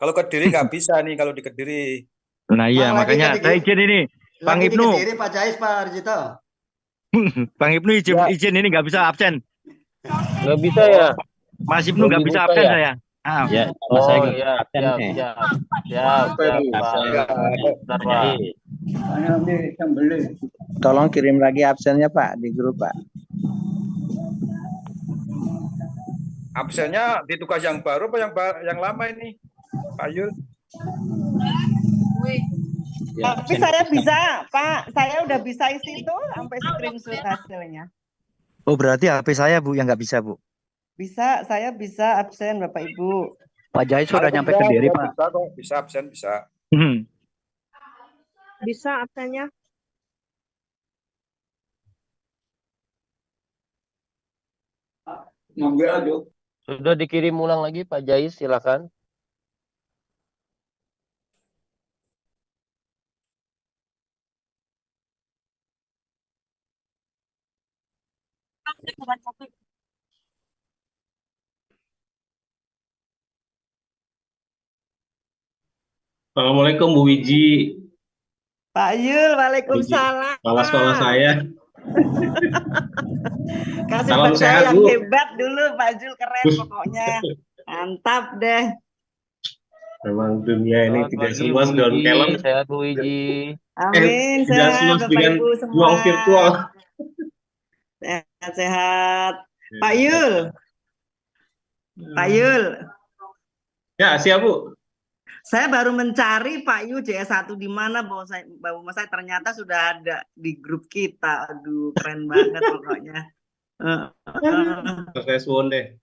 Kalau Kediri nggak bisa nih kalau di Kediri. Nah iya, Mang lagi makanya ke saya izin ini. Bang lagi di Ibnu, Kediri Pak Jais Pak Arjito. Bang Ibnu izin, Ya, izin ini nggak bisa absen. Nggak bisa ya? oh, Mas Ibnu Belum nggak bisa dibuka absen ya? saya. Ah, Ya, sama saya Oh nggak iya, bisa absen siap, nih. siap, siap, apa siap itu? Bisa Pak. Ya, Bentar Pak Pak. Jai. Tolong kirim lagi absennya Pak di grup Pak. absennya di tugas yang baru apa yang lama ini, Pak Yul? Ya, Tapi absen saya tugas. bisa, Pak. Saya udah bisa isi itu sampai screenshot hasilnya. oh berarti HP saya Bu yang nggak bisa Bu. Bisa, saya bisa absen Bapak Ibu. Pak Jai Kalau sudah nyampe bisa, Kediri saya Pak. bisa kok, bisa absen bisa. Hmm. Bisa absennya. Sudah dikirim ulang lagi Pak Jais, silakan. Assalamualaikum Bu Wiji, Pak Yul, Wiji, Waalaikumsalam. kepala sekolah saya. Kasih Salam buat saya sehat yang Bu. hebat dulu, Pak Yul keren pokoknya. Mantap deh. Memang dunia ini Selamat tidak pagi Bu seluas daun Wiji, kelem, sehat Bu Wiji. Amin, tidak sehat seluas Bapak dengan Ibu semua. ruang virtual. Sehat-sehat. Pak Yul, Pak Yul. Ya, siap Bu. Saya baru mencari Pak Yu JS1 di mana, bahwa saya ternyata sudah ada di grup kita. Aduh, keren banget pokoknya. Saya suwun deh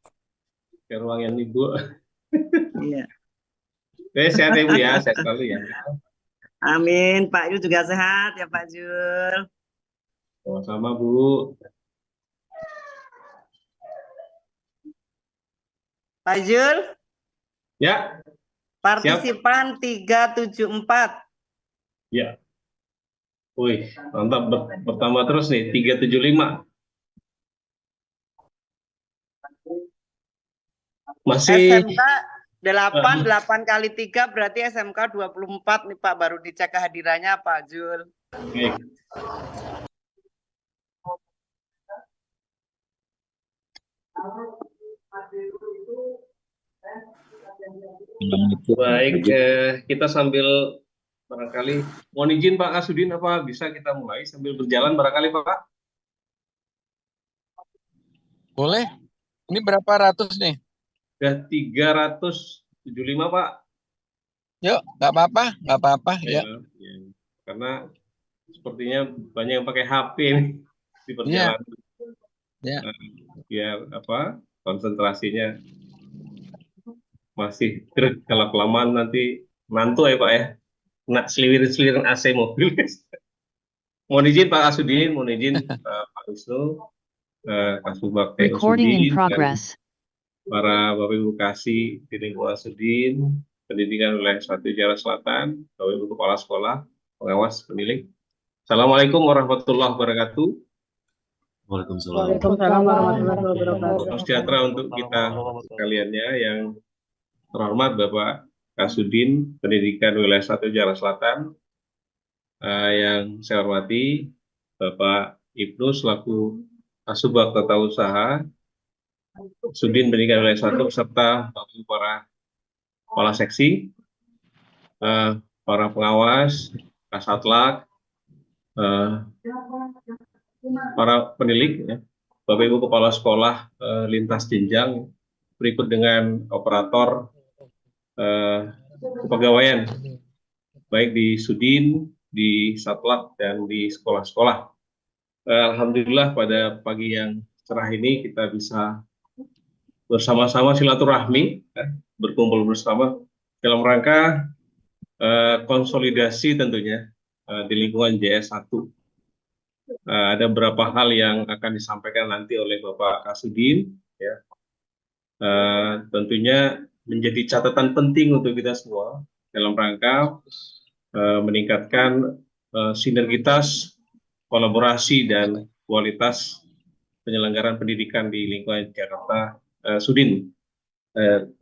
ke ruang yang Ibu. Iya. Sehat ya Bu ya, sehat selalu ya. Amin, Pak Yul juga sehat ya Pak Jul. Sama-sama Bu. Pak Jul, Ya, partisipan 374. ya. Wih, mantap pertama terus nih 375. Masih SMK 8 kali 3 berarti SMK 24 nih Pak, baru dicek kehadirannya Pak Jul. baik. Baik, kita sambil barangkali mohon izin Pak Kasudin, apa bisa kita mulai sambil berjalan barangkali Pak? Boleh. Ini berapa ratus nih? Sudah 375 Pak. Yuk, nggak apa-apa, nggak apa-apa ya. Ya. Karena sepertinya banyak yang pakai HP nih di perjalanan. Ya. Ya apa konsentrasinya masih kalau kelamaan nanti mantu ya Pak ya. Nak seliwiran-seliwiran AC mobil. Mohon izin Pak Asudin, mohon izin Pak Wisnu, Kasubag Usudin, dan para Bapak Ibu Kasih di lingkungan Sudin, Pendidikan Wilayah 1 Jakarta Selatan, Bapak Ibu Kepala Sekolah, pengawas, penilik. Assalamualaikum warahmatullahi wabarakatuh. Waalaikumsalam warahmatullahi wabarakatuh. Salam sejahtera untuk kita sekaliannya yang terhormat Bapak Kasudin, Pendidikan Wilayah 1 Jakarta Selatan, yang saya hormati Bapak Ibnu selaku Kasubag Tata Usaha, Sudin Pendidikan Wilayah 1 beserta para kepala seksi, para pengawas, Kasatlak, para penilik, ya, Bapak Ibu Kepala Sekolah lintas jenjang, berikut dengan operator kepegawaian, baik di Sudin, di Satlak, dan di sekolah-sekolah. Alhamdulillah pada pagi yang cerah ini kita bisa bersama-sama silaturahmi, berkumpul bersama dalam rangka konsolidasi tentunya di lingkungan JS1. Ada beberapa hal yang akan disampaikan nanti oleh Bapak Kasudin, ya. Tentunya menjadi catatan penting untuk kita semua dalam rangka meningkatkan sinergitas, kolaborasi, dan kualitas penyelenggaraan pendidikan di lingkungan Jakarta Sudin.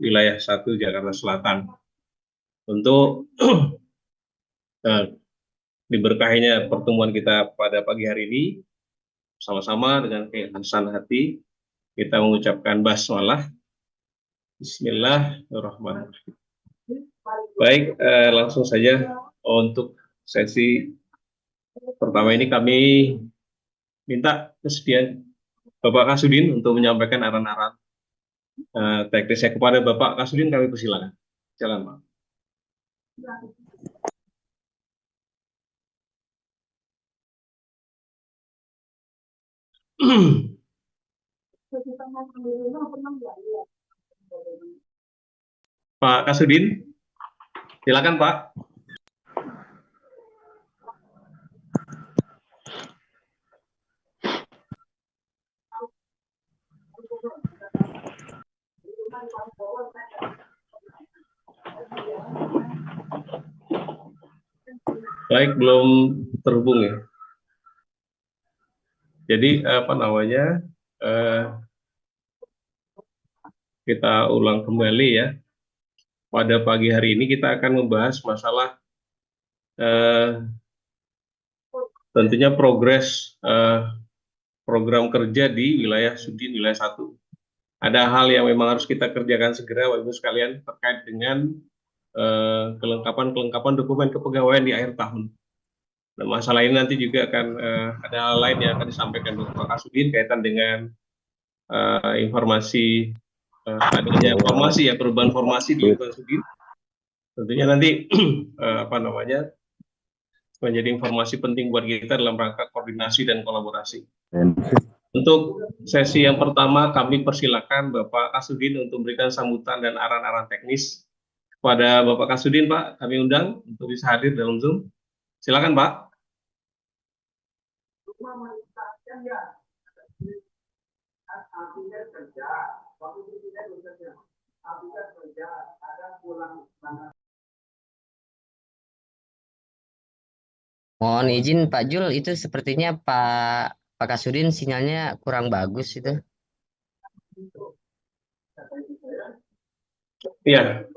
wilayah 1 Jakarta Selatan. Untuk diberkahinya pertemuan kita pada pagi hari ini, sama-sama dengan keikhlasan hati, kita mengucapkan basmalah. Bismillahirrahmanirrahim. Baik, langsung saja untuk sesi pertama ini kami minta kesediaan Bapak Kasudin untuk menyampaikan arahan-arahan teknisnya kepada Bapak Kasudin. Kami persilakan. Jalan, Pak. Pak Kasudin, silakan Pak. Baik, belum terhubung ya. Jadi apa namanya, kita ulang kembali ya. Pada pagi hari ini kita akan membahas masalah tentunya progres program kerja di wilayah Sudin wilayah 1. Ada hal yang memang harus kita kerjakan segera, Bapak Ibu sekalian, terkait dengan kelengkapan dokumen kepegawaian di akhir tahun. Nah, masalah ini nanti juga akan ada hal lain yang akan disampaikan Bapak Kasudin kaitan dengan informasi adanya formasi ya, perubahan formasi di lingkungan Sudin. Tentunya nanti apa namanya, menjadi informasi penting buat kita dalam rangka koordinasi dan kolaborasi. Untuk sesi yang pertama kami persilakan Bapak Kasudin untuk memberikan sambutan dan arahan-arahan teknis kepada Bapak Kasudin. Pak, kami undang untuk bisa hadir dalam Zoom. Silakan Pak. Mohon izin Pak Jul, itu sepertinya Pak Kasudin sinyalnya kurang bagus itu. Iya,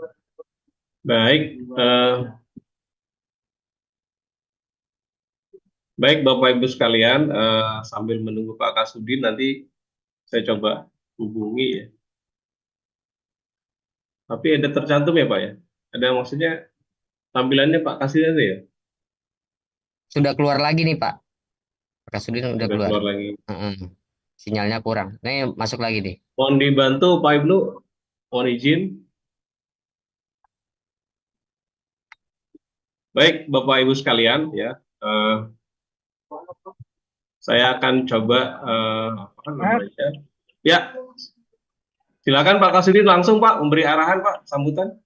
baik. Baik Bapak Ibu sekalian, sambil menunggu Pak Kasudin nanti saya coba hubungi ya. Tapi ada tercantum ya Pak ya? Ada maksudnya tampilannya Pak Kasudin ada ya? Sudah keluar lagi nih Pak. Pak Kasudin udah keluar. Lagi. Sinyalnya kurang. Nih masuk lagi nih. Mohon dibantu Pak Ibnu, mohon izin. Baik Bapak Ibu sekalian ya, saya akan coba apa namanya? Ya, silakan Pak Kasudin langsung Pak memberi arahan Pak, sambutan.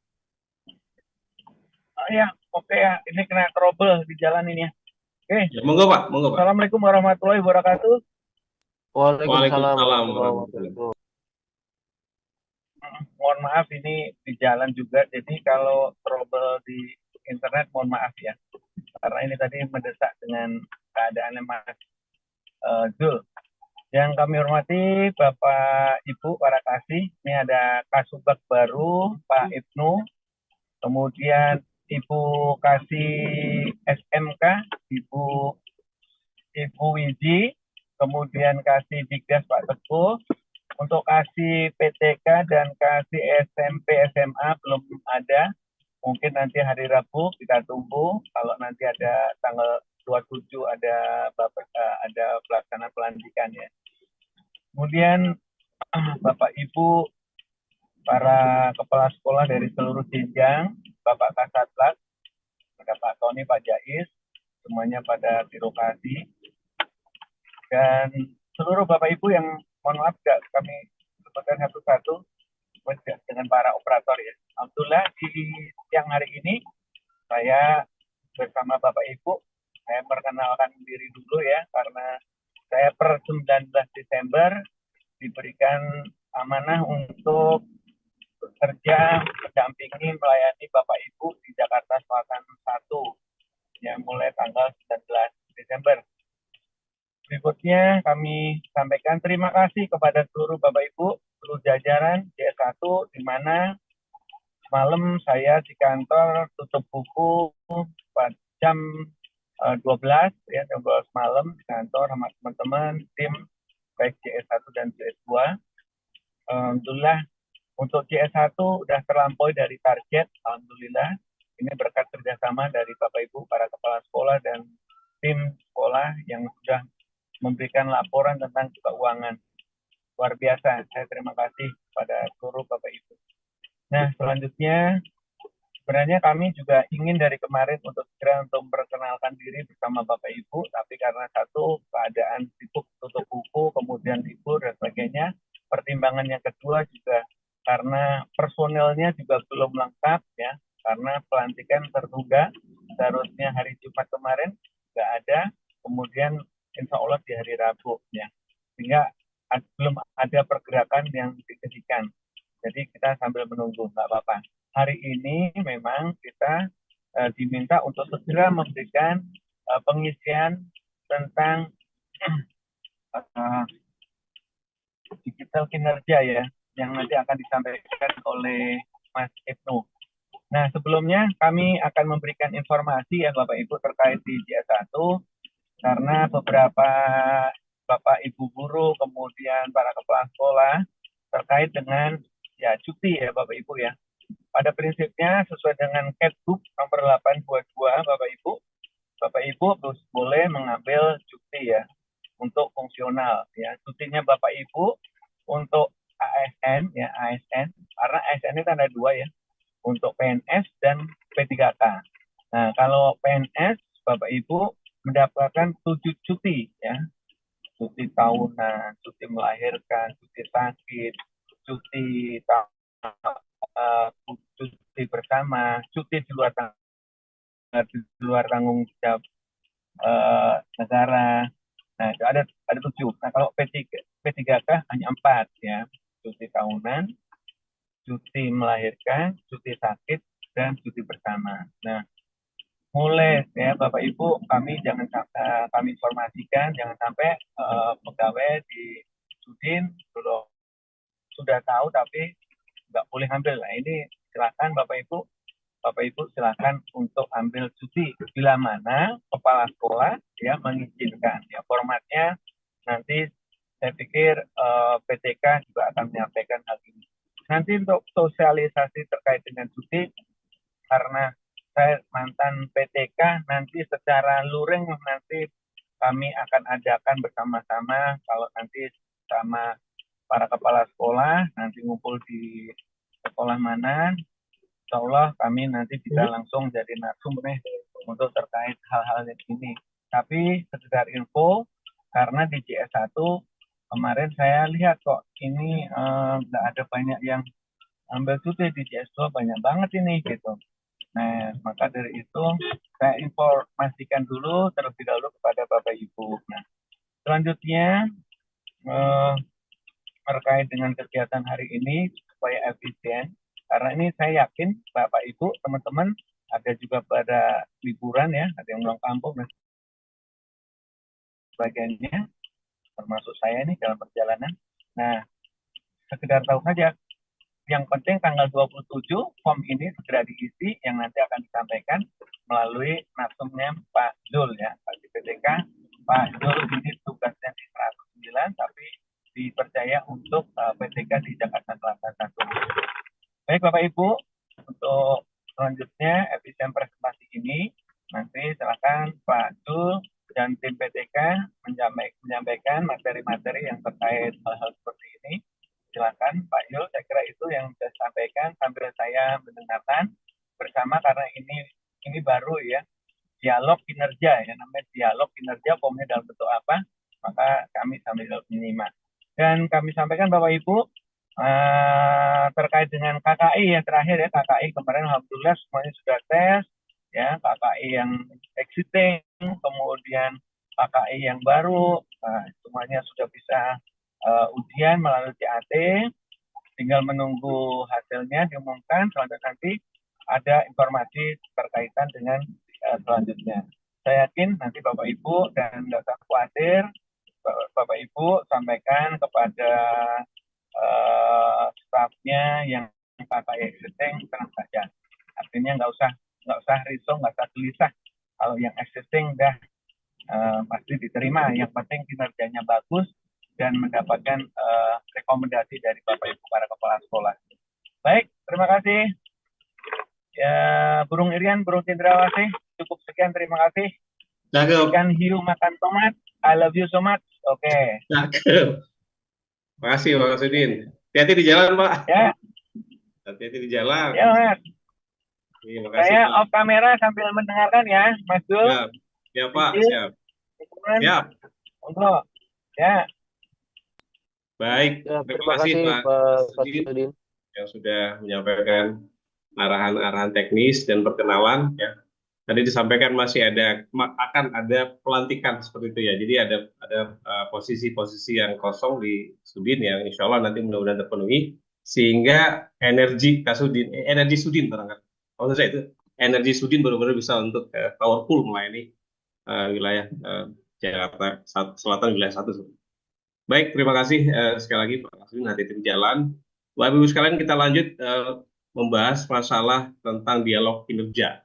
Ya, oke ya, ini kena trouble di jalan ini ya. Oke. Ya, monggo Pak, monggo Pak. Assalamualaikum warahmatullahi wabarakatuh. Waalaikumsalam warahmatullahi wabarakatuh. Mohon maaf ini di jalan juga, jadi kalau trouble di internet mohon maaf ya. Karena ini tadi mendesak dengan keadaannya Mas Zul. Yang kami hormati Bapak Ibu para kasih, ini ada Kasubag baru Pak Ibnu, kemudian Ibu Kasih SMK, Ibu Wiji, kemudian Kasih Digas Pak Teguh, untuk Kasih PTK dan Kasih SMP SMA belum ada, mungkin nanti hari Rabu kita tunggu, kalau nanti ada tanggal 27 ada pelaksanaan pelantikan ya. Kemudian Bapak Ibu para kepala sekolah dari seluruh jenjang, Bapak Kasatlat, ada Pak Tony, Pak Jais, semuanya pada birokrasi, dan seluruh Bapak Ibu yang mohon maaf tidak kami sebutkan satu-satu dengan para operator ya. Alhamdulillah di siang hari ini saya bersama Bapak Ibu, saya perkenalkan diri dulu ya, karena saya per 19 Desember diberikan amanah untuk bekerja mendampingi melayani Bapak Ibu di Jakarta Selatan 1 yang mulai tanggal 19 Desember. Berikutnya kami sampaikan terima kasih kepada seluruh Bapak Ibu, seluruh jajaran JS1 CS1 di mana malam saya di kantor tutup buku pada jam 12 ya, jam 12 malam di kantor sama teman-teman tim baik CS1 dan CS2. Alhamdulillah untuk CS1 sudah terlampaui dari target, alhamdulillah. Ini berkat kerjasama dari Bapak Ibu para kepala sekolah dan tim sekolah yang sudah memberikan laporan tentang keuangan. Luar biasa, saya terima kasih pada seluruh Bapak Ibu. Nah, selanjutnya sebenarnya kami juga ingin dari kemarin untuk segera untuk memperkenalkan diri bersama Bapak Ibu, tapi karena satu keadaan sibuk tutup buku, kemudian libur dan sebagainya, pertimbangan yang kedua juga karena personelnya juga belum lengkap ya, karena pelantikan tertunda, seharusnya hari Jumat kemarin nggak ada, kemudian insya Allah di hari Rabu ya, sehingga belum ada pergerakan yang signifikan. Jadi kita sambil menunggu, nggak apa-apa. Hari ini memang kita diminta untuk segera memberikan pengisian tentang digital kinerja ya, yang nanti akan disampaikan oleh Mas Ibnu. Nah, sebelumnya kami akan memberikan informasi ya Bapak Ibu terkait di JS1, karena beberapa Bapak Ibu guru, kemudian para kepala sekolah terkait dengan ya cuti ya Bapak Ibu ya. Pada prinsipnya sesuai dengan Kepduk nomor 822 Bapak Ibu boleh mengambil cuti ya untuk fungsional ya. Cutinya Bapak Ibu untuk ASN ya, ASN karena ASN itu ada dua ya, untuk PNS dan P3K. Nah, kalau PNS Bapak Ibu mendapatkan 7 cuti ya. Cuti tahunan, cuti melahirkan, cuti sakit, cuti cuti bersama, cuti di luar tanggung jawab negara. Nah, itu ada 7. Nah, kalau P3K hanya 4 ya. Cuti tahunan, cuti melahirkan, cuti sakit, dan cuti bersama. Nah, mulai ya Bapak Ibu, kami informasikan jangan sampai pegawai di Sudin sudah tahu tapi nggak boleh ambil. Nah, ini silakan Bapak Ibu silakan untuk ambil cuti bila mana kepala sekolah ya mengizinkan. Ya, formatnya nanti saya pikir PTK juga akan menyampaikan hal ini. Nanti untuk sosialisasi terkait dengan cuti, karena saya mantan PTK, nanti secara luring nanti kami akan adakan bersama-sama kalau nanti sama para kepala sekolah, nanti ngumpul di sekolah mana, insya Allah kami nanti bisa langsung jadi narsum nih untuk terkait hal-hal ini. Tapi sekedar info, karena di CS1 kemarin saya lihat kok ini nggak ada banyak yang ambil cuti, di CS2 banyak banget ini gitu. Nah, maka dari itu saya informasikan dulu terlebih dahulu kepada Bapak Ibu. Nah, selanjutnya terkait dengan kegiatan hari ini supaya efisien, karena ini saya yakin Bapak Ibu, teman-teman ada juga pada liburan ya, ada yang pulang kampung dan sebagainya, termasuk saya ini dalam perjalanan. Nah, sekedar tahu saja, yang penting tanggal 27 form ini segera diisi yang nanti akan disampaikan melalui narsumnya Pak Zul ya, Pak di PTK. Pak Zul ini tugasnya di 109 tapi dipercaya untuk PTK di Jakarta Selatan 1. Baik Bapak Ibu, untuk selanjutnya efisien presentasi ini nanti silakan Pak Zul dan tim PTK menyampaikan materi-materi yang terkait hal-hal seperti ini. Silakan Pak Yul, saya kira itu yang saya sampaikan sambil saya mendengarkan bersama, karena ini baru ya, dialog kinerja ya, namanya dialog kinerja, formnya dalam bentuk apa, maka kami sambil menyimak. Dan kami sampaikan Bapak Ibu terkait dengan KKI yang terakhir ya, KKI kemarin alhamdulillah semuanya sudah tes ya, KKI yang exiting, kemudian KKI yang baru, semuanya sudah bisa ujian melalui CAT, tinggal menunggu hasilnya diumumkan. Selanjutnya nanti ada informasi berkaitan dengan selanjutnya. Saya yakin nanti Bapak Ibu dan tidak usah khawatir, Bapak Ibu sampaikan kepada staffnya yang pakai existing tenang saja. Artinya nggak usah risau, nggak usah gelisah. Kalau yang existing udah pasti diterima. Yang penting kinerjanya bagus dan mendapatkan rekomendasi dari Bapak Ibu para kepala sekolah. Baik, terima kasih. Ya, Burung Irian, Burung Cendrawasih, cukup sekian, terima kasih. Cakep. Ikan hiu makan tomat, I love you so much. Oke. Cakep. Makasih Pak Kasudin. Hati-hati di jalan Pak. Ya. Hati-hati di jalan. Ya, Mas. Terima kasih Saya Pak. off kamera sambil mendengarkan ya, Mas Dul. Siap. Ya Pak, siap. Siap. Untuk ya. Baik, Ya, terima kasih Pak Kasudin Kasudin. yang sudah menyampaikan arahan-arahan teknis dan perkenalan ya. Tadi disampaikan masih akan ada pelantikan seperti itu ya. Jadi ada posisi-posisi yang kosong di Sudin yang insya Allah nanti mudah-mudahan terpenuhi sehingga energi Sudin barangkali. Maksud saya itu energi Sudin benar-benar bisa untuk powerful melayani wilayah Jakarta Selatan wilayah 1. Baik, terima kasih sekali lagi Pak Kasudin, hati-hati di jalan. Bapak Ibu sekalian, kita lanjut membahas masalah tentang dialog kinerja.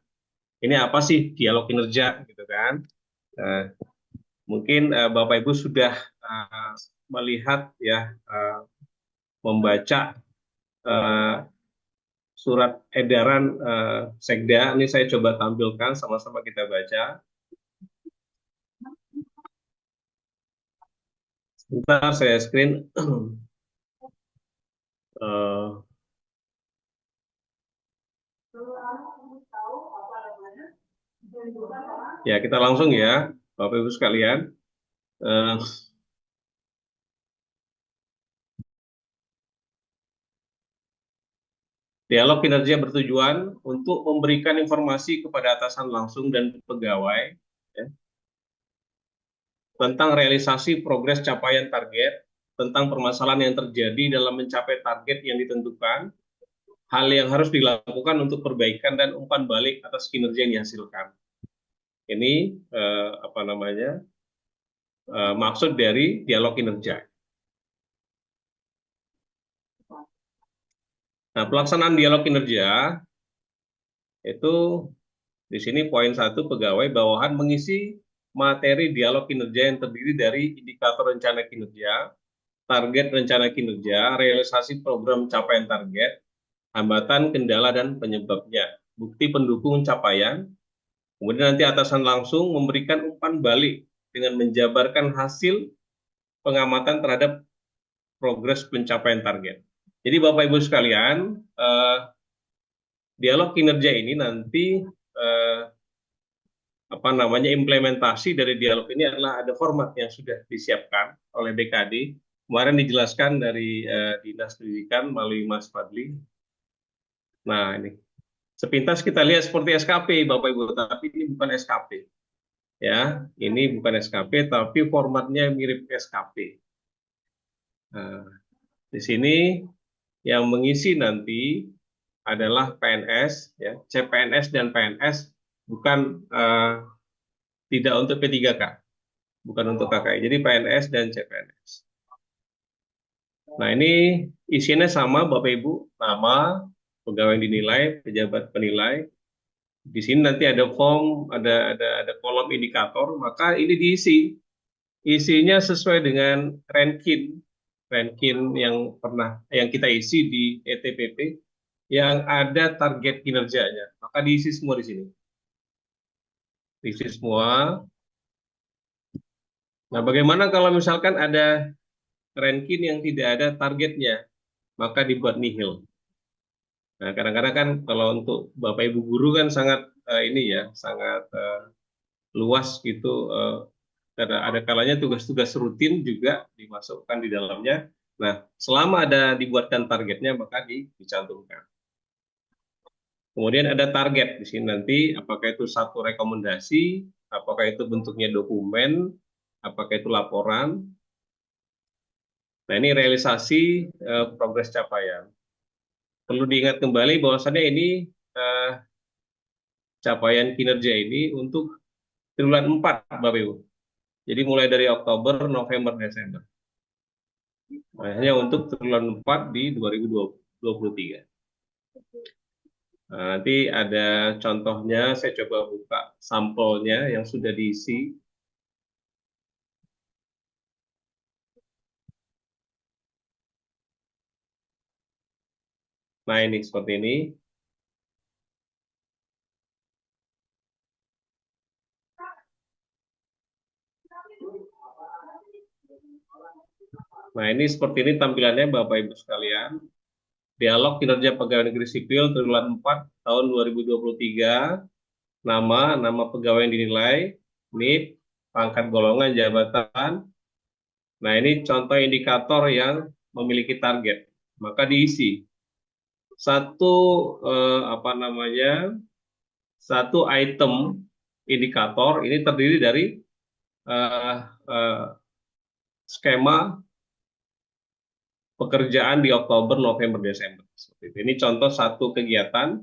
Ini apa sih dialog kinerja, gitu kan? Mungkin Bapak Ibu sudah melihat ya, membaca surat edaran Sekda. Ini saya coba tampilkan, sama-sama kita baca. Sebentar saya screen. Ya, kita langsung ya, Bapak Ibu sekalian. Dialog kinerja bertujuan untuk memberikan informasi kepada atasan langsung dan pegawai ya, tentang realisasi progres capaian target, tentang permasalahan yang terjadi dalam mencapai target yang ditentukan, hal yang harus dilakukan untuk perbaikan dan umpan balik atas kinerja yang dihasilkan. Ini maksud dari dialog kinerja. Nah, pelaksanaan dialog kinerja itu di sini poin 1, pegawai bawahan mengisi materi dialog kinerja yang terdiri dari indikator rencana kinerja, target rencana kinerja, realisasi program capaian target, hambatan, kendala, dan penyebabnya, bukti pendukung capaian. Kemudian nanti atasan langsung memberikan umpan balik dengan menjabarkan hasil pengamatan terhadap progres pencapaian target. Jadi Bapak Ibu sekalian, dialog kinerja ini nanti implementasi dari dialog ini adalah ada format yang sudah disiapkan oleh BKD. Kemarin dijelaskan dari Dinas Pendidikan melalui Mas Fadli. Nah, ini sepintas kita lihat seperti SKP, Bapak Ibu, tapi ini bukan SKP. Ya, ini bukan SKP, tapi formatnya mirip SKP. Nah, di sini yang mengisi nanti adalah PNS, ya, CPNS dan PNS, bukan tidak untuk P3K, bukan untuk KKI. Jadi PNS dan CPNS. Nah, ini isinya sama, Bapak Ibu, nama, pegawai yang dinilai, pejabat penilai. Di sini nanti ada form, ada kolom indikator, maka ini diisi. Isinya sesuai dengan ranking yang kita isi di ETPP yang ada target kinerjanya. Maka diisi semua di sini. Diisi semua. Nah, bagaimana kalau misalkan ada ranking yang tidak ada targetnya, maka dibuat nihil. Nah, kadang-kadang kan kalau untuk Bapak Ibu guru kan sangat sangat luas gitu. Ada kalanya tugas-tugas rutin juga dimasukkan di dalamnya. Nah, selama ada dibuatkan targetnya, maka dicantumkan. Kemudian ada target di sini nanti, apakah itu satu rekomendasi, apakah itu bentuknya dokumen, apakah itu laporan. Nah, ini realisasi progres capaian. Perlu diingat kembali bahwasannya ini capaian kinerja ini untuk triwulan 4, Bapak Ibu. Jadi mulai dari Oktober, November, Desember. hanya untuk triwulan 4 di 2023. Nah, nanti ada contohnya, saya coba buka sampelnya yang sudah diisi. Nah, ini seperti ini. Nah, ini seperti ini tampilannya Bapak Ibu sekalian. Dialog kinerja pegawai negeri sipil triwulan 4 tahun 2023. Nama pegawai yang dinilai, NIP, pangkat golongan jabatan. Nah, ini contoh indikator yang memiliki target. Maka diisi satu satu item indikator ini terdiri dari skema pekerjaan di Oktober, November, Desember. Ini contoh satu kegiatan,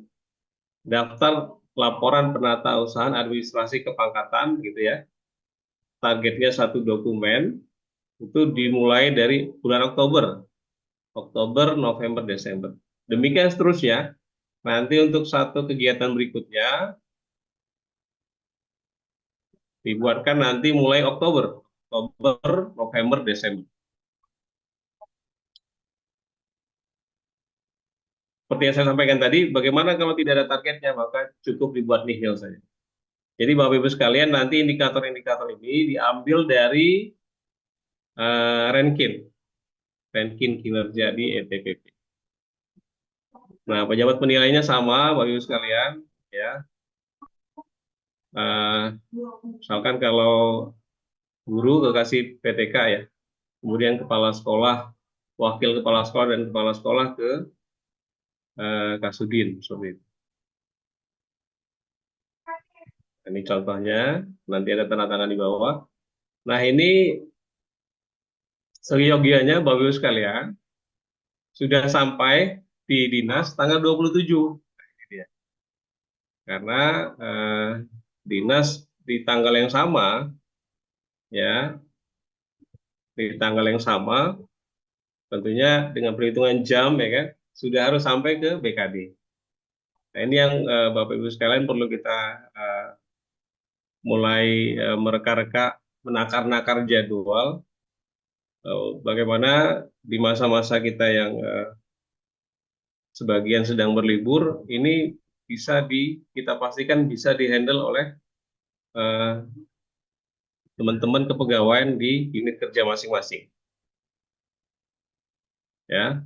daftar laporan penatausahaan administrasi kepangkatan, gitu ya. Targetnya satu dokumen, itu dimulai dari bulan Oktober, November, Desember. Demikian seterusnya. Nanti untuk satu kegiatan berikutnya, dibuatkan nanti mulai Oktober, November, Desember. Seperti yang saya sampaikan tadi, bagaimana kalau tidak ada targetnya, maka cukup dibuat nihil saja. Jadi Bapak Ibu sekalian, nanti indikator-indikator ini diambil dari ranking kinerja di ETPP. Nah, pejabat penilainya sama, Bapak Ibu sekalian, ya. Misalkan kalau guru kekasih PTK ya, kemudian kepala sekolah, wakil kepala sekolah dan kepala sekolah ke Kasudin, seperti itu. Ini contohnya, nanti ada tanda tangan di bawah. Nah, ini seyogianya Bapak Ibu sekalian sudah sampai di dinas tanggal 27. Nah, ini dia. Karena dinas di tanggal yang sama, ya, di tanggal yang sama, tentunya dengan perhitungan jam, ya kan, sudah harus sampai ke BKD. Nah, ini yang Bapak Ibu sekalian perlu kita mulai mereka-reka, menakar-nakar jadwal, bagaimana di masa-masa kita yang sebagian sedang berlibur, ini bisa kita pastikan bisa dihandle oleh teman-teman kepegawaian di unit kerja masing-masing. Ya,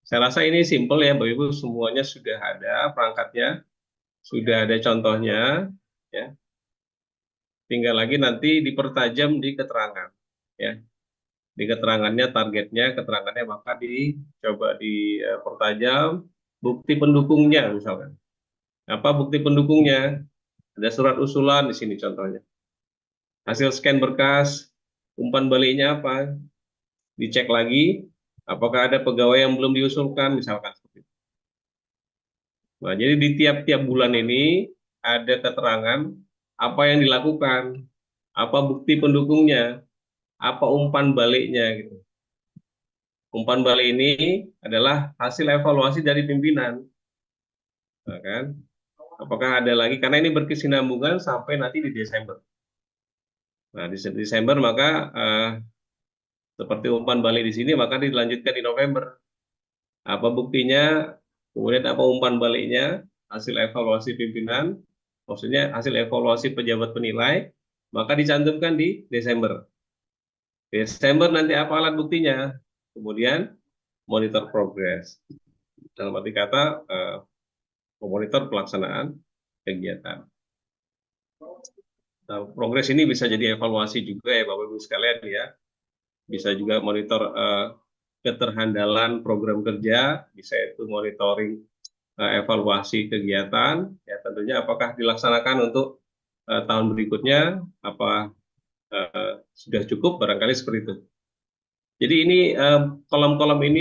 saya rasa ini simple ya Bapak Ibu, semuanya sudah ada perangkatnya, sudah ada contohnya, ya. Tinggal lagi nanti dipertajam di keterangan, ya. Di keterangannya, targetnya, keterangannya maka dicoba dipertajam, bukti pendukungnya misalkan. Apa bukti pendukungnya? Ada surat usulan di sini contohnya. Hasil scan berkas, umpan baliknya apa? Dicek lagi, apakah ada pegawai yang belum diusulkan misalkan seperti itu. Nah, jadi di tiap-tiap bulan ini ada keterangan apa yang dilakukan, apa bukti pendukungnya, apa umpan baliknya gitu. Umpan balik ini adalah hasil evaluasi dari pimpinan. Nah, kan? Apakah ada lagi, karena ini berkesinambungan sampai nanti di Desember. Nah, di Desember maka seperti umpan balik di sini, maka dilanjutkan di November. Apa buktinya, kemudian apa umpan baliknya, hasil evaluasi pimpinan, maksudnya hasil evaluasi pejabat penilai, maka dicantumkan di Desember. Desember nanti apa alat buktinya, kemudian monitor progres. Dalam arti kata, memonitor pelaksanaan kegiatan. Nah, progres ini bisa jadi evaluasi juga ya Bapak Ibu sekalian ya. Bisa juga monitor keterhandalan program kerja, bisa itu monitoring evaluasi kegiatan, ya tentunya apakah dilaksanakan untuk tahun berikutnya, apa sudah cukup, barangkali seperti itu. Jadi ini kolom-kolom ini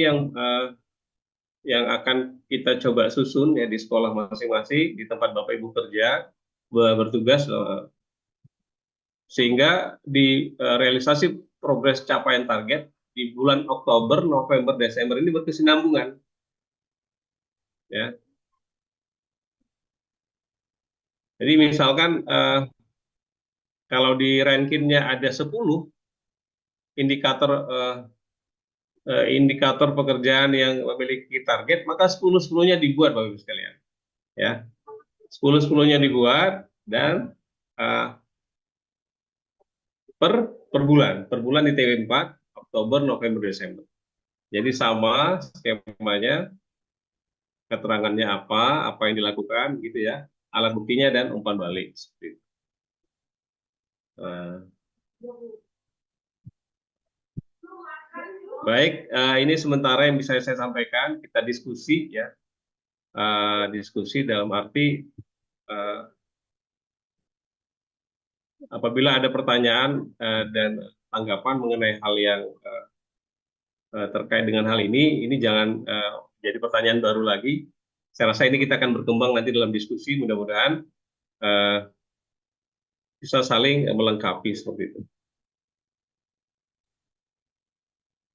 yang akan kita coba susun ya di sekolah masing-masing, di tempat Bapak Ibu kerja, bertugas, sehingga di realisasi progres capaian target di bulan Oktober, November, Desember ini berkesinambungan. Ya. Jadi misalkan kalau di rankingnya ada 10 indikator pekerjaan yang memiliki target, maka 10-10-nya dibuat Bapak Ibu sekalian. Ya. 10-10-nya dibuat dan per bulan di TW4 Oktober, November, Desember. Jadi sama skemanya, keterangannya apa yang dilakukan gitu ya, alat buktinya dan umpan balik seperti itu. Baik, ini sementara yang bisa saya sampaikan. Kita diskusi ya, diskusi dalam arti apabila ada pertanyaan dan tanggapan mengenai hal yang terkait dengan hal ini jangan jadi pertanyaan baru lagi. Saya rasa ini kita akan berkembang nanti dalam diskusi, mudah-mudahan bisa saling melengkapi seperti itu.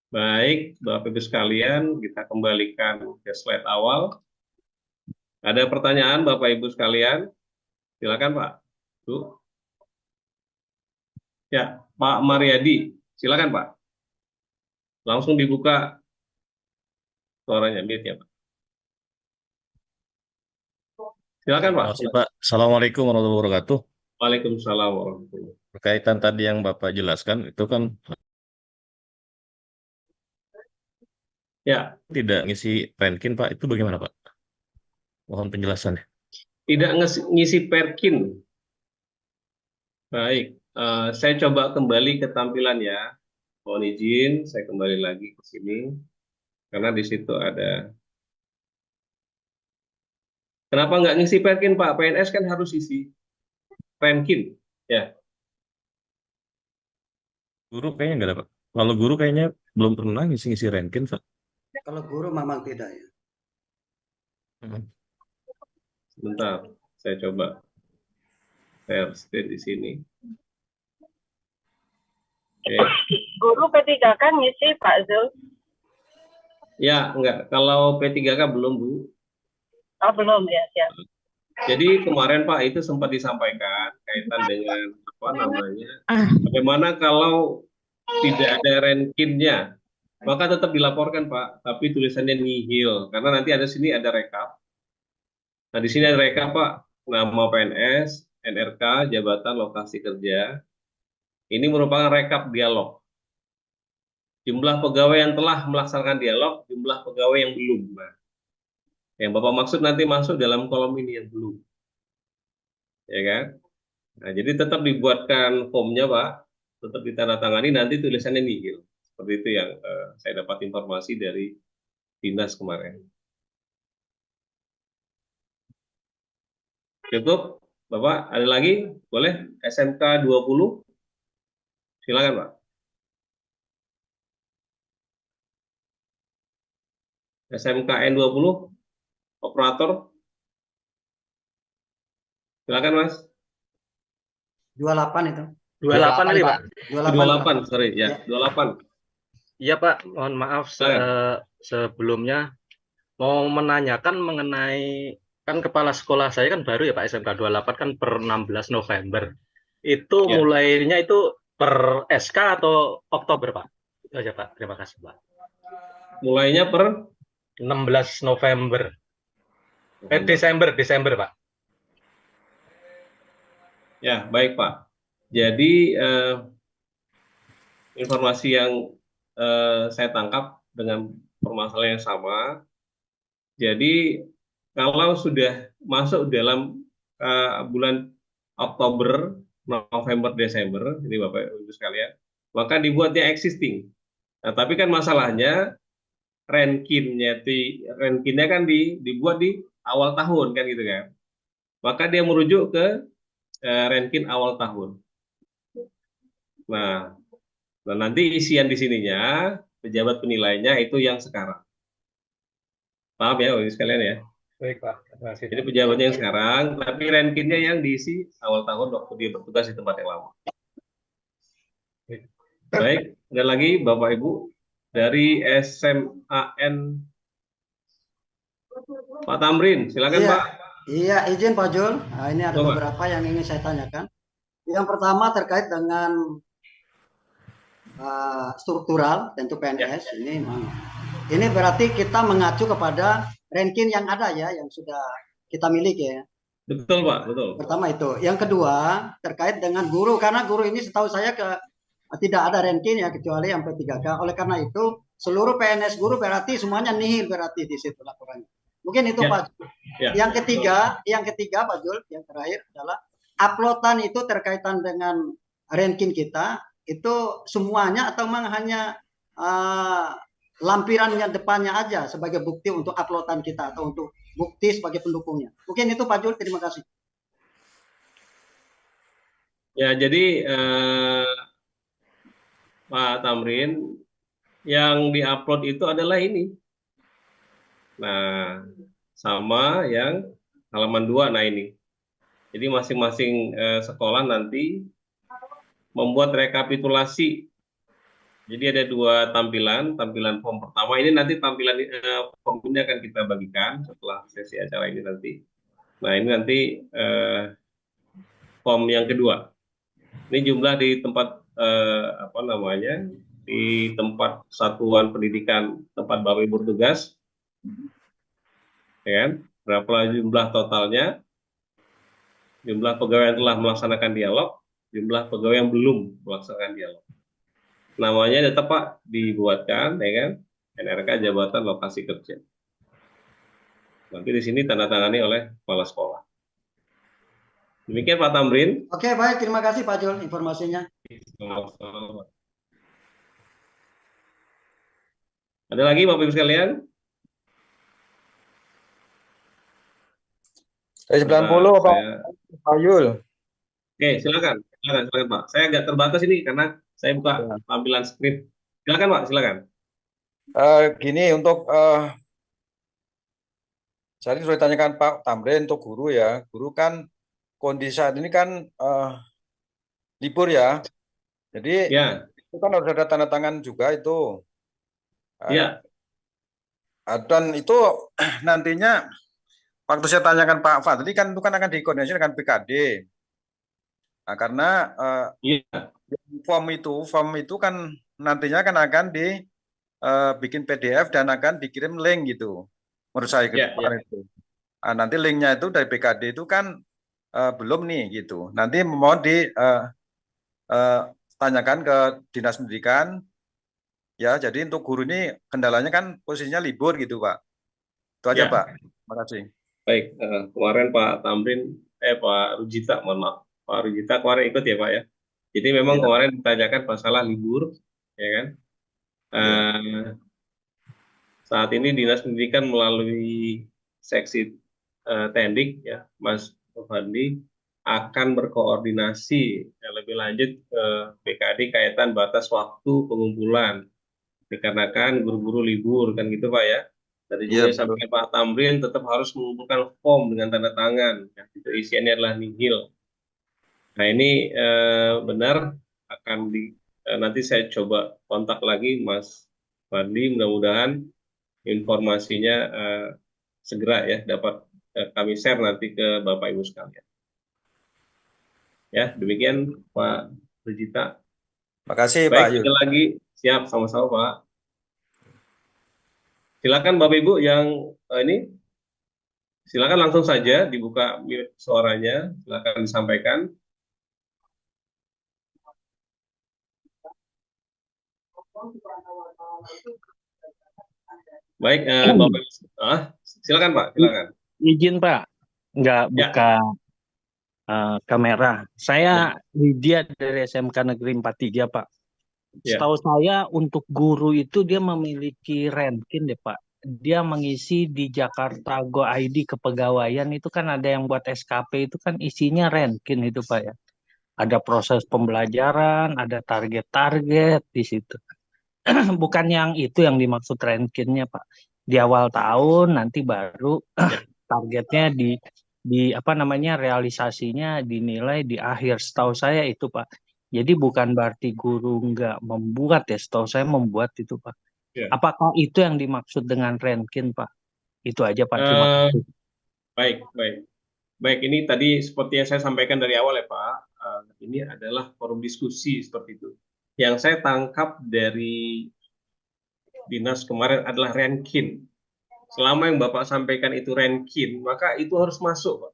Baik, Bapak Ibu sekalian, kita kembalikan ke slide awal. Ada pertanyaan Bapak Ibu sekalian? Silakan Pak. Bu. Ya, Pak Mariadi, silakan Pak. Langsung dibuka suaranya, mute ya Pak. Silakan Pak. Pak. Assalamualaikum warahmatullahi wabarakatuh. Waalaikumsalam warahmatullahi wabarakatuh. Berkaitan tadi yang Bapak jelaskan, itu kan ya tidak ngisi Perkin Pak, itu bagaimana Pak? Mohon penjelasannya. Tidak ngisi Perkin. Baik, saya coba kembali ke tampilan ya. Mohon izin, saya kembali lagi ke sini. Karena di situ ada. Kenapa nggak ngisi Perkin Pak? PNS kan harus isi Perkin. Ya. Guru kayaknya nggak dapat. Kalau guru kayaknya belum pernah ngisi Perkin Pak. Kalau guru memang tidak ya. Sebentar, saya coba share screen di sini. Oke. Guru P3K kan ngisi Pak Zul? Ya, enggak. Kalau P3K belum, Bu. Oh, belum ya, siap. Jadi kemarin Pak itu sempat disampaikan kaitan dengan apa namanya, bagaimana kalau tidak ada rankinnya, maka tetap dilaporkan Pak, tapi tulisannya nihil, karena nanti ada sini ada rekap. Nah di sini ada rekap Pak, nama PNS, NRK, jabatan, lokasi kerja. Ini merupakan rekap dialog. Jumlah pegawai yang telah melaksanakan dialog, jumlah pegawai yang belum. Nah, yang Bapak maksud nanti masuk dalam kolom ini yang belum. Ya kan? Nah, jadi tetap dibuatkan formnya Pak, tetap ditandatangani, nanti tulisannya nihil. Seperti itu yang saya dapat informasi dari dinas kemarin. Cukup, Bapak? Ada lagi? Boleh? SMK 20? Silakan Pak. SMKN 20? Operator? Silakan Mas. 28 itu. 28 nih Pak. 28, sorry ya, 28. Iya Pak, mohon maaf sebelumnya mau menanyakan mengenai, kan kepala sekolah saya kan baru ya Pak, SMK 28 kan per 16 November. Itu Ya. mulainya itu per SK atau Oktober Pak? Itu aja Pak, terima kasih Pak. Mulainya per 16 November. Desember Pak. Ya, baik Pak. Jadi informasi yang saya tangkap dengan permasalahan yang sama. Jadi kalau sudah masuk dalam bulan Oktober, November, Desember, ini Bapak Ibu sekalian, maka dibuatnya existing. Nah, tapi kan masalahnya rankinnya kan dibuat di awal tahun kan gitu kan. Maka dia merujuk ke ranking awal tahun. Nah, nanti isian di sininya, pejabat penilainya itu yang sekarang. Paham ya, Bapak sekalian ya? Baik Pak, terima kasih. Jadi pejabatnya yang sekarang, tapi rankingnya yang diisi awal tahun waktu dia bertugas di tempat yang lama. Baik, ada lagi Bapak Ibu dari SMAN Pak Tamrin, silakan Iya, Pak. iya izin Pak Jul. Nah, ini ada Bapak. beberapa yang ingin saya tanyakan. Yang pertama terkait dengan struktural, tentu PNS. Ini berarti kita mengacu kepada ranking yang ada ya, yang sudah kita miliki ya. Betul Pak, betul. Pertama itu. Yang kedua terkait dengan guru, karena guru ini setahu saya tidak ada ranking ya kecuali yang P3K. Oleh karena itu seluruh PNS guru berarti semuanya nihil berarti di situ laporannya. Mungkin itu Ya. Pak. Ya. Yang ketiga Pak Jul, yang terakhir adalah uploadan itu terkaitan dengan ranking kita itu semuanya atau memang hanya lampirannya depannya aja sebagai bukti untuk uploadan kita atau untuk bukti sebagai pendukungnya. Mungkin itu Pak Jul, terima kasih. Ya, jadi Pak Tamrin, yang diupload itu adalah ini. Nah, sama yang halaman 2, nah ini. Jadi masing-masing sekolah nanti membuat rekapitulasi. Jadi ada 2 tampilan form pertama ini nanti tampilan form ini akan kita bagikan setelah sesi acara ini nanti. Nah, ini nanti form yang kedua. Ini jumlah di tempat di tempat satuan pendidikan tempat Bapak Ibu bertugas, ya kan? Berapa jumlah totalnya, jumlah pegawai yang telah melaksanakan dialog, jumlah pegawai yang belum melaksanakan dialog. Namanya tetap Pak dibuatkan, ya kan? NRK Jabatan Lokasi Kerja. Nanti di sini tanda tangani oleh kepala sekolah. Demikian Pak Tamrin. Oke, baik, terima kasih Pak Jul informasinya. Ada lagi Bapak Ibu sekalian? Dari 90 Pak Yul. Oke, silakan Pak. Saya agak terbatas ini karena saya buka tampilan screen. Silakan Pak, silakan. Gini untuk saya sudah ditanyakan Pak Tamrin untuk guru ya. Guru kan kondisi saat ini kan libur ya. Jadi itu kan harus ada tanda tangan juga itu. Iya. Dan itu nantinya waktu saya tanyakan Pak Fadli kan itu kan akan dikoordinasi dengan BKD. Nah, karena form itu kan nantinya kan akan dibikin PDF dan akan dikirim link gitu. Menurut saya itu. Nah, nanti linknya itu dari BKD itu kan belum nih gitu. Nanti mohon tanyakan ke Dinas Pendidikan. Ya, jadi untuk guru ini kendalanya kan posisinya libur gitu, Pak. Itu aja, Pak. Terima kasih. Baik, kemarin Pak Tamrin, Pak Rujita, mohon maaf. Pak Rujita kemarin ikut ya, Pak ya. Jadi memang kemarin ditanyakan masalah libur, ya kan. Saat ini Dinas Pendidikan melalui seksi Tendik, ya, Mas Fadli, akan berkoordinasi lebih lanjut ke BKD kaitan batas waktu pengumpulan. Dikarenakan guru-guru libur kan gitu Pak ya. Tadi juga sampai Pak Tamrin tetap harus mengumpulkan form dengan tanda tangan. Ya, itu isiannya adalah nihil. Nah ini benar akan nanti saya coba kontak lagi Mas Fadli. Mudah-mudahan informasinya segera ya dapat kami share nanti ke Bapak Ibu sekalian. Ya demikian Pak Rujita. Makasih Baik, Pak Yul. lagi siap sama-sama Pak. Silakan Bapak Ibu yang ini, silakan langsung saja dibuka suaranya, silakan disampaikan. Baik, Bapak, silakan Pak, silakan. Izin Pak, nggak buka kamera. Saya Lydia dari SMK Negeri 43 Pak. Setahu saya untuk guru itu dia memiliki ranking deh Pak. Dia mengisi di Jakarta Go ID kepegawaian itu kan ada yang buat SKP itu kan isinya ranking itu Pak ya. Ada proses pembelajaran, ada target-target di situ. Bukan yang itu yang dimaksud rankingnya Pak. Di awal tahun nanti baru targetnya di realisasinya dinilai di akhir. Setahu saya itu Pak. Jadi bukan berarti guru nggak membuat ya, setahu saya membuat itu Pak. Ya. Apakah itu yang dimaksud dengan Renkin Pak? Itu aja Pak, terima Eh, kasih. baik. Ini tadi seperti yang saya sampaikan dari awal ya Pak, ini adalah forum diskusi seperti itu. Yang saya tangkap dari dinas kemarin adalah Renkin. Selama yang Bapak sampaikan itu Renkin, maka itu harus masuk Pak.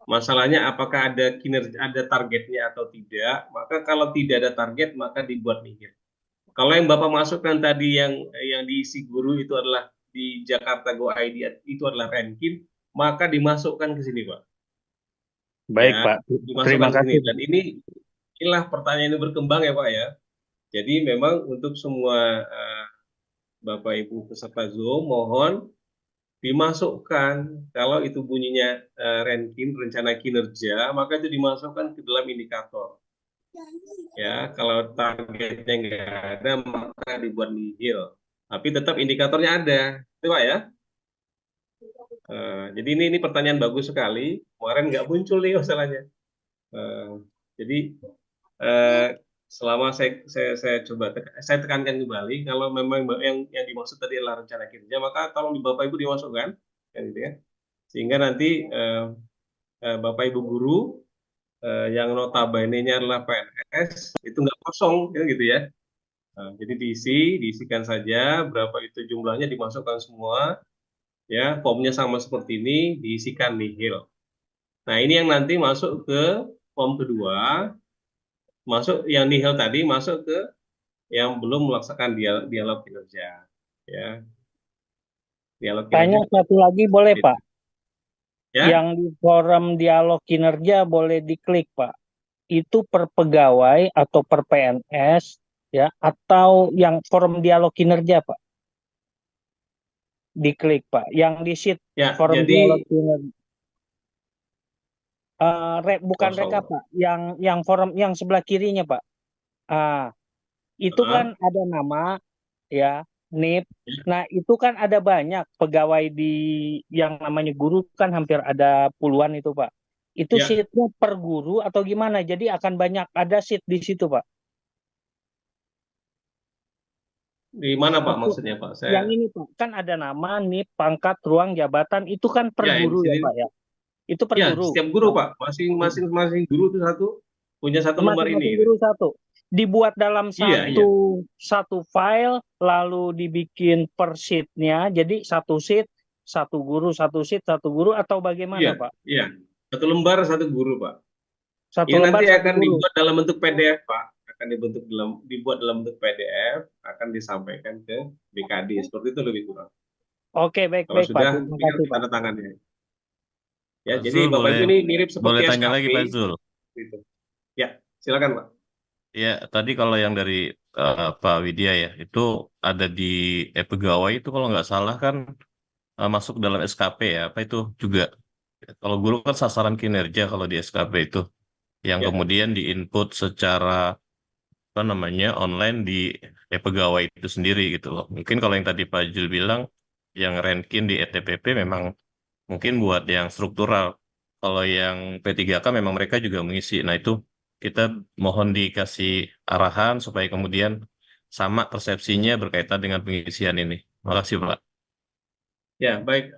Masalahnya apakah ada kinerja, ada targetnya atau tidak? Maka kalau tidak ada target, maka dibuat nihil. Kalau yang Bapak masukkan tadi yang diisi guru itu adalah di Jakarta Go ID itu adalah Renkin, maka dimasukkan ke sini Pak. Baik Ya, Pak, dimasukkan terima ke sini. kasih. Dan inilah pertanyaan ini berkembang ya Pak ya. Jadi memang untuk semua Bapak Ibu peserta Zoom mohon dimasukkan, kalau itu bunyinya Renkin rencana kinerja, maka itu dimasukkan ke dalam indikator. Ya, kalau targetnya nggak ada maka dibuat nihil. Tapi tetap indikatornya ada, itu Pak ya. Jadi ini pertanyaan bagus sekali. Kemarin nggak muncul nih masalahnya. Jadi selama saya coba saya tekankan kembali, kalau memang yang dimaksud tadi adalah rencana kinerja, maka tolong di Bapak Ibu dimasukkan, kan gitu ya. Sehingga nanti Bapak Ibu guru yang notabene-nya adalah PNS itu nggak kosong, gitu ya. Jadi diisikan saja, berapa itu jumlahnya dimasukkan semua, ya formnya sama seperti ini, diisikan nihil. Nah ini yang nanti masuk ke form kedua, masuk yang nihil tadi masuk ke yang belum melaksanakan dialog kinerja, ya. Dialog Tanya kinerja. satu lagi boleh Gitu. Pak? Ya. Yang di forum dialog kinerja boleh diklik Pak. Itu per pegawai atau per PNS ya, atau yang forum dialog kinerja Pak? Diklik Pak. Yang di sheet Ya, forum jadi dialog kinerja. Bukan kosong. rekap Pak, yang forum yang sebelah kirinya Pak. Itu kan ada nama ya, NIP. Nah, itu kan ada banyak pegawai di yang namanya guru kan hampir ada puluhan itu Pak. Itu Ya. sheetnya per guru atau gimana? Jadi akan banyak ada sheet di situ Pak. Di mana Pak maksudnya Pak? Yang ini Pak, kan ada nama, NIP, pangkat, ruang, jabatan, itu kan per Ya, guru di ya sini. Pak ya? Itu per Ya, guru. setiap guru Pak, masing-masing guru itu punya satu lembar Masing-masing ini. guru satu. Dibuat dalam Iya. satu file, lalu dibikin per sheet-nya, jadi satu sheet, satu guru, satu sheet, satu guru, atau bagaimana Pak? Iya, satu lembar satu guru Pak. Satu Ini lembar nanti satu akan guru. dibuat dalam bentuk PDF Pak, akan dibuat dalam bentuk PDF, akan disampaikan ke BKD, seperti itu lebih kurang. Oke, baik Kalau Pak. sudah, Terima kasih Pak. tanda tangannya. Ya, Pak jadi Zul, Bapak Ibu ini mirip boleh seperti tanya SKP. lagi Pak Zul? Gitu. Ya, silakan Pak. Ya, tadi kalau yang dari Pak Widya ya, itu ada di pegawai itu kalau nggak salah kan masuk dalam SKP ya, apa itu juga. Kalau guru kan sasaran kinerja kalau di SKP itu, yang Ya. kemudian diinput secara apa namanya online di pegawai itu sendiri gitu loh. Mungkin kalau yang tadi Pak Jul bilang, yang Renkin di ETPP memang mungkin buat yang struktural. Kalau yang P3K memang mereka juga mengisi. Nah itu kita mohon dikasih arahan supaya kemudian sama persepsinya berkaitan dengan pengisian ini. Makasih Pak. Ya, baik.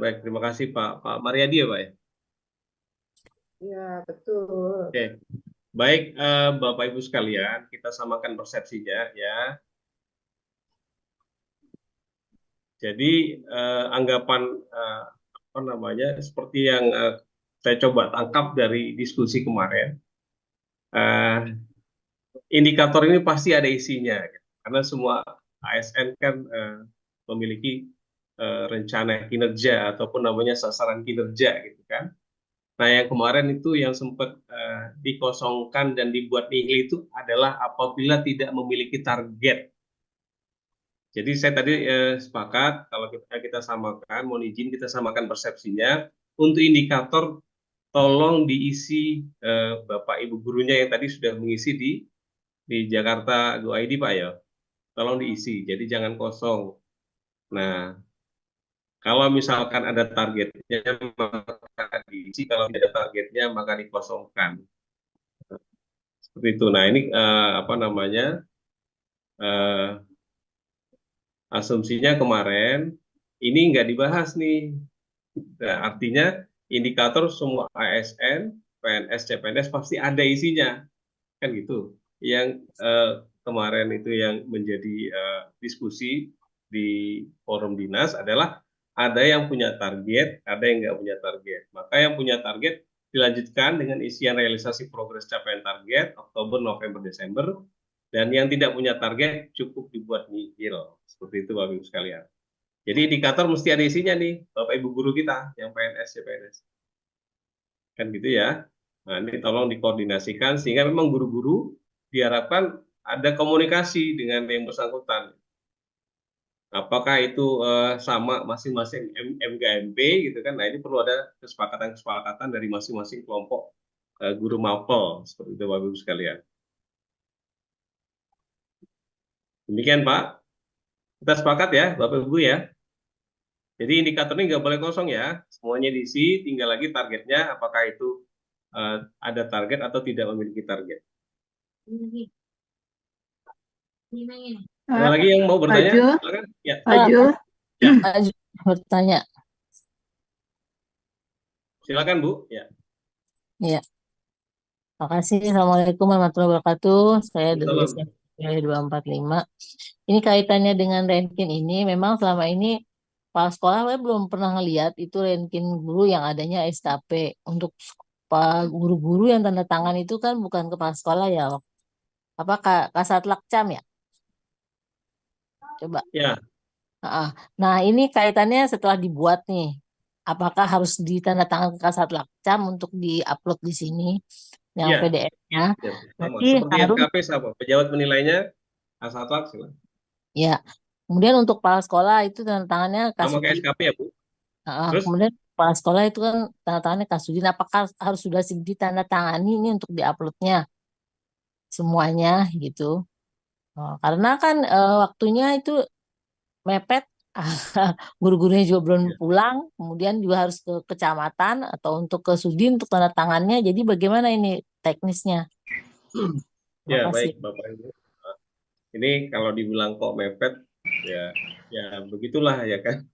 Baik, terima kasih Pak Mariadi ya Pak ya. Ya, betul. Oke. Baik, Bapak Ibu sekalian, kita samakan persepsinya ya. Jadi anggapan apa namanya seperti yang saya coba tangkap dari diskusi kemarin, indikator ini pasti ada isinya, karena semua ASN kan memiliki rencana kinerja ataupun namanya sasaran kinerja gitu kan. Nah yang kemarin itu yang sempat dikosongkan dan dibuat nihil itu adalah apabila tidak memiliki target. Jadi saya tadi sepakat kalau kita samakan, mohon izin kita samakan persepsinya. Untuk indikator tolong diisi Bapak Ibu gurunya yang tadi sudah mengisi di Jakarta Go ID Pak ya. Tolong diisi, jadi jangan kosong. Nah, kalau misalkan ada targetnya maka diisi, kalau tidak ada targetnya maka dikosongkan. Seperti itu. Nah, ini apa namanya? Asumsinya kemarin ini nggak dibahas nih. Nah, artinya indikator semua ASN, PNS, CPNS pasti ada isinya, kan gitu. Yang kemarin itu yang menjadi diskusi di forum dinas adalah ada yang punya target, ada yang nggak punya target. Maka yang punya target dilanjutkan dengan isian realisasi progres capaian target Oktober, November, Desember, dan yang tidak punya target cukup dibuat nyicil. Seperti itu Bapak Ibu sekalian. Jadi indikator mesti ada isinya nih, Bapak Ibu guru kita yang PNS, CPNS. Kan gitu ya. Nah, ini tolong dikoordinasikan sehingga memang guru-guru diharapkan ada komunikasi dengan yang bersangkutan. Apakah itu sama masing-masing MGMP gitu kan? Nah, ini perlu ada kesepakatan-kesepakatan dari masing-masing kelompok guru mapel seperti itu Bapak Ibu sekalian. Demikian Pak. Kita sepakat ya Bapak Ibu ya. Jadi indikator ini nggak boleh kosong ya, semuanya diisi, tinggal lagi targetnya apakah itu ada target atau tidak memiliki target. Ada lagi yang mau bertanya? Ajul, Silakan. Ya. Ajul, Ya. Ajul bertanya. Silakan Bu. Ya. Ya, makasih. Assalamualaikum warahmatullahi wabarakatuh. Saya dari Salam. SMP 245. Ini kaitannya dengan ranking ini. Memang selama ini kepala sekolah saya belum pernah ngelihat itu ranking guru yang adanya SKP. Untuk guru-guru yang tanda tangan itu kan bukan kepala sekolah ya. Apa Kasat Lakcam ya? Coba. Ya. Nah, ini kaitannya setelah dibuat nih. Apakah harus ditandatangan ke Kasat Lakcam untuk diupload di sini yang Ya. PDF-nya? Ya. Sama. Berarti Seperti harus SKP sama. Pejabat penilainya Kasat Lakcam. ya. Kemudian untuk kepala sekolah itu tanda tangannya Sama kayak Kasudin. SKP ya Bu. Terus? Kemudian kepala sekolah itu kan tanda tangannya Kasudin. Apakah harus sudah ditandatangani ini untuk diuploadnya semuanya gitu? Karena kan waktunya itu mepet. Guru-gurunya juga belum pulang, kemudian juga harus ke kecamatan atau untuk ke Sudin untuk tanda tangannya. Jadi bagaimana ini teknisnya? Terima Ya, kasih. baik Bapak Ibu. Ini kalau dibilang kok mepet, ya begitulah ya kan.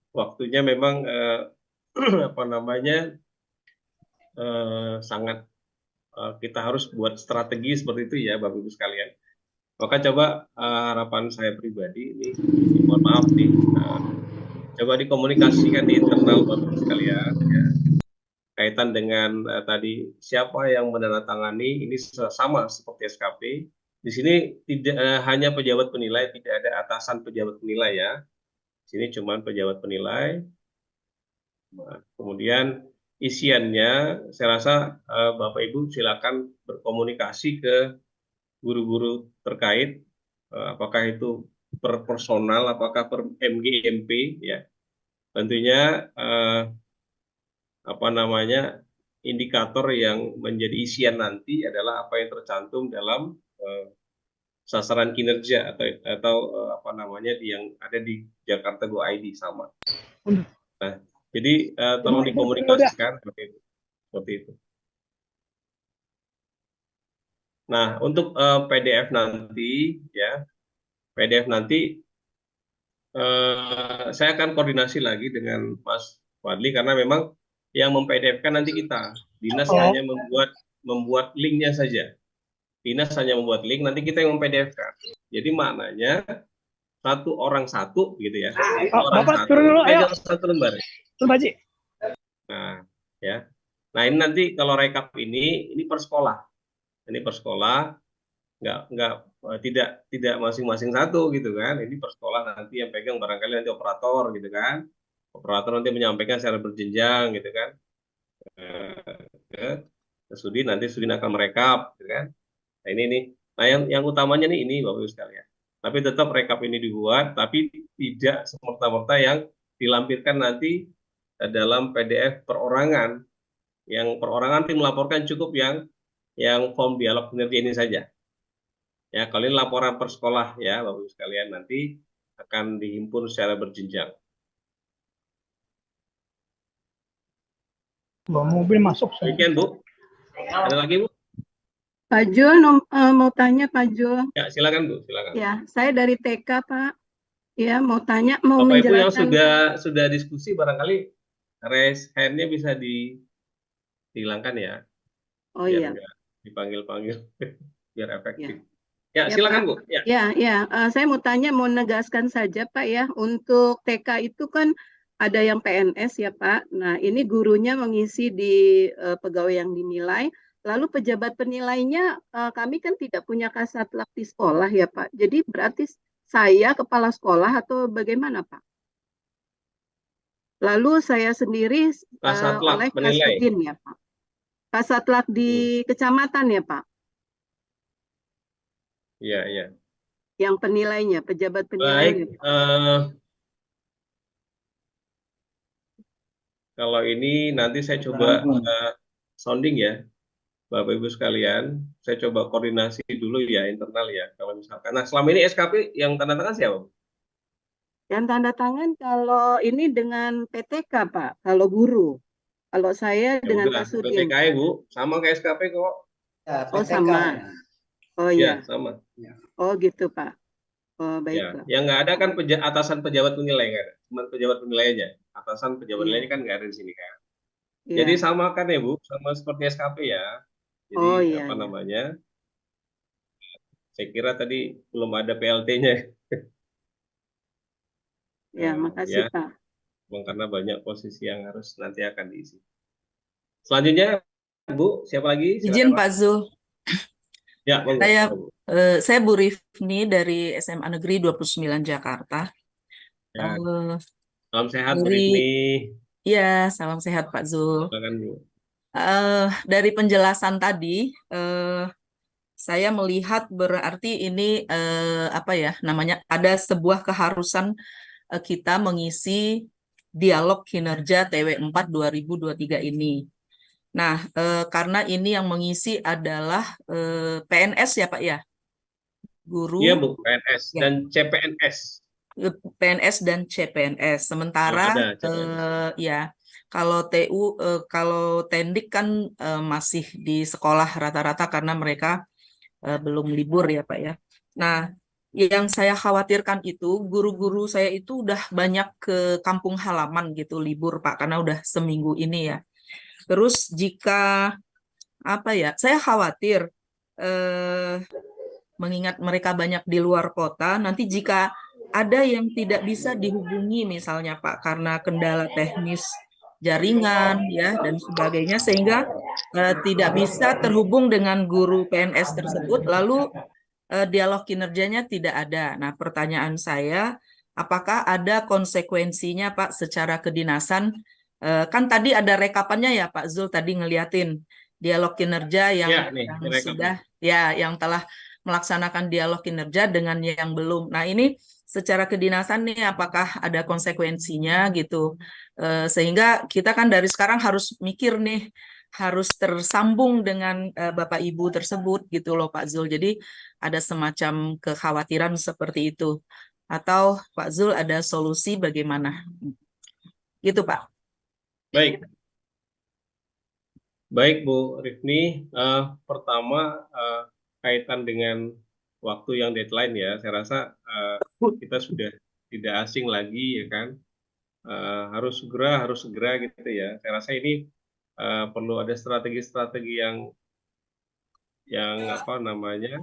Waktunya memang apa namanya sangat kita harus buat strategi seperti itu ya Bapak Ibu sekalian. Maka coba harapan saya pribadi ini mohon maaf nih, coba dikomunikasikan di internal Bapak Ibu sekalian ya. Kaitan dengan tadi siapa yang menandatangani ini sama seperti SKP. Di sini tidak hanya pejabat penilai, tidak ada atasan pejabat penilai ya. Di sini cuma pejabat penilai. Nah, kemudian isiannya, saya rasa Bapak Ibu silakan berkomunikasi ke guru-guru terkait, apakah itu per personal, apakah per MGMP ya. Tentunya apa namanya indikator yang menjadi isian nanti adalah apa yang tercantum dalam sasaran kinerja atau apa namanya yang ada di Jakarta Go ID sama. Nah, jadi tolong dikomunikasikan seperti itu. Nah, untuk PDF nanti ya, PDF nanti saya akan koordinasi lagi dengan Mas Fadli karena memang yang mem-PDF-kan nanti kita. Dinas hanya membuat linknya saja. Dinas hanya membuat link, nanti kita yang mem-PDF-kan. Jadi maknanya satu orang satu gitu ya. Orang Bapak satu turun dulu, ayo. pegang satu lembar. Tuh, Haji. Nah, ya. Nah, ini nanti kalau rekap ini per sekolah. Ini per sekolah, tidak masing-masing satu gitu kan. Ini per sekolah nanti yang pegang barangkali nanti operator gitu kan. Operator nanti menyampaikan secara berjenjang gitu kan. Ke Sudin, nanti Sudin akan merekap gitu kan. Nah, ini nih. Nah, yang utamanya nih ini Bapak Ibu sekalian. Tapi tetap rekap ini dibuat, tapi tidak semerta-merta yang dilampirkan nanti dalam PDF perorangan. Yang perorangan tim melaporkan cukup yang form dialog kinerja ini saja. Ya, kalau ini laporan per sekolah ya Bapak Ibu sekalian, nanti akan dihimpun secara berjenjang. Bawa mobil masuk. Demikian Bu. Ada lagi Bu? Pak Jul, mau tanya Pak Jul. Ya, silakan Bu, silakan. Ya, saya dari TK Pak. Ya, mau tanya, mau Bapak Ibu yang menjelaskan. sudah diskusi barangkali raise hand-nya bisa dihilangkan ya, Oh biar iya. nggak dipanggil-panggil, biar Ya. efektif. Ya, Ya silakan Pak. Bu. Ya. Saya mau tanya, mau menegaskan saja Pak ya, untuk TK itu kan ada yang PNS ya Pak. Nah, ini gurunya mengisi di pegawai yang dinilai, lalu pejabat penilainya kami kan tidak punya kasatlang di sekolah ya Pak. Jadi berarti saya kepala sekolah atau bagaimana Pak? Lalu saya sendiri Kasatlang oleh penilai. Kasudin ya Pak. Kasatlang di kecamatan ya Pak, Iya, iya. yang penilainya, pejabat Baik, penilainya. kalau ini nanti saya coba sounding ya, Bapak Ibu sekalian. Saya coba koordinasi dulu ya internal ya. Kalau misalkan, nah selama ini SKP yang tanda tangan siapa? Yang tanda tangan kalau ini dengan PTK Pak, kalau guru. Kalau saya Ya dengan udah, Kasudin. PTK Bu, sama kayak SKP kok. Ya, Oh PTK. sama. Oh Ya, iya. sama. Oh gitu Pak. Oh Ya, baiklah. yang nggak ada kan atasan pejabat penilai nggak ada, cuma pejabat penilai aja. Atasan pejabat Iya. penilainya kan nggak ada di sini kan. Iya. Jadi sama kan ya Bu, sama seperti SKP ya. Jadi Oh iya. apa Iya. namanya? Saya kira tadi belum ada PLT-nya. Ya, makasih Ya, Pak. karena banyak posisi yang harus nanti akan diisi. Selanjutnya, Bu, siapa lagi? Izin Silakan, Pak Zul. Ya, monggo. Saya Bu Rifni dari SMA Negeri 29 Jakarta. Ya. Salam sehat Bu Dari Rifni. ya, salam sehat Pak Zul. Silakan Bu. Dari penjelasan tadi, saya melihat berarti ini apa ya namanya, ada sebuah keharusan kita mengisi dialog kinerja TW4 2023 ini. Nah, karena ini yang mengisi adalah PNS ya Pak ya, guru. Iya Bu, PNS Ya. dan CPNS. PNS dan CPNS. Sementara ada CPNS. ya kalau TU kalau Tendik kan masih di sekolah rata-rata karena mereka belum libur ya Pak ya. Nah, yang saya khawatirkan itu guru-guru saya itu udah banyak ke kampung halaman gitu libur Pak, karena udah seminggu ini ya. Terus jika apa ya, saya khawatir mengingat mereka banyak di luar kota, nanti jika ada yang tidak bisa dihubungi misalnya Pak karena kendala teknis jaringan ya dan sebagainya, sehingga tidak bisa terhubung dengan guru PNS tersebut, lalu dialog kinerjanya tidak ada. Nah, pertanyaan saya, apakah ada konsekuensinya Pak secara kedinasan? Kan tadi ada rekapannya ya Pak Zul tadi ngeliatin dialog kinerja yang, Ya, nih, yang direkap. sudah ya yang telah melaksanakan dialog kinerja dengan yang belum. Nah, ini secara kedinasan nih apakah ada konsekuensinya gitu? Sehingga kita kan dari sekarang harus mikir nih, harus tersambung dengan Bapak Ibu tersebut gitu loh Pak Zul. Jadi ada semacam kekhawatiran seperti itu. Atau Pak Zul ada solusi bagaimana? Gitu Pak. Baik. Baik Bu Rifni, pertama kaitan dengan waktu yang deadline ya, saya rasa kita sudah tidak asing lagi ya kan, harus segera gitu ya. Saya rasa ini perlu ada strategi-strategi yang apa namanya,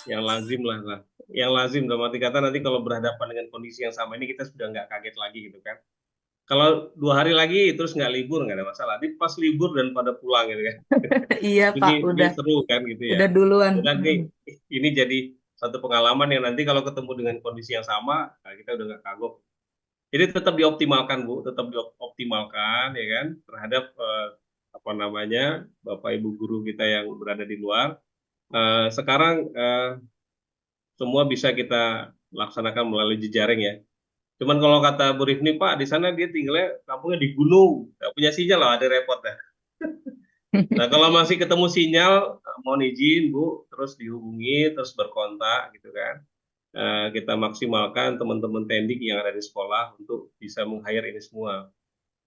yang lazim lah. Yang lazim dalam arti kata nanti kalau berhadapan dengan kondisi yang sama ini kita sudah nggak kaget lagi gitu kan. Kalau 2 hari lagi terus nggak libur nggak ada masalah. Tapi pas libur dan pada pulang gitu kan. Iya Pak, ini seru kan gitu ya. udah duluan. Dan ini jadi satu pengalaman yang nanti kalau ketemu dengan kondisi yang sama, nah kita udah nggak kagok. Jadi tetap dioptimalkan Bu, tetap dioptimalkan ya kan terhadap apa namanya Bapak Ibu guru kita yang berada di luar. Sekarang semua bisa kita laksanakan melalui jejaring ya. Cuman kalau kata Bu Rifni, Pak, di sana dia tinggalnya kampungnya di gunung, nggak punya sinyal lah, ada repot ya. Nah, kalau masih ketemu sinyal, mohon izin Bu, terus dihubungi, terus berkontak gitu kan. Kita maksimalkan teman-teman Tendik yang ada di sekolah untuk bisa meng-hire ini semua.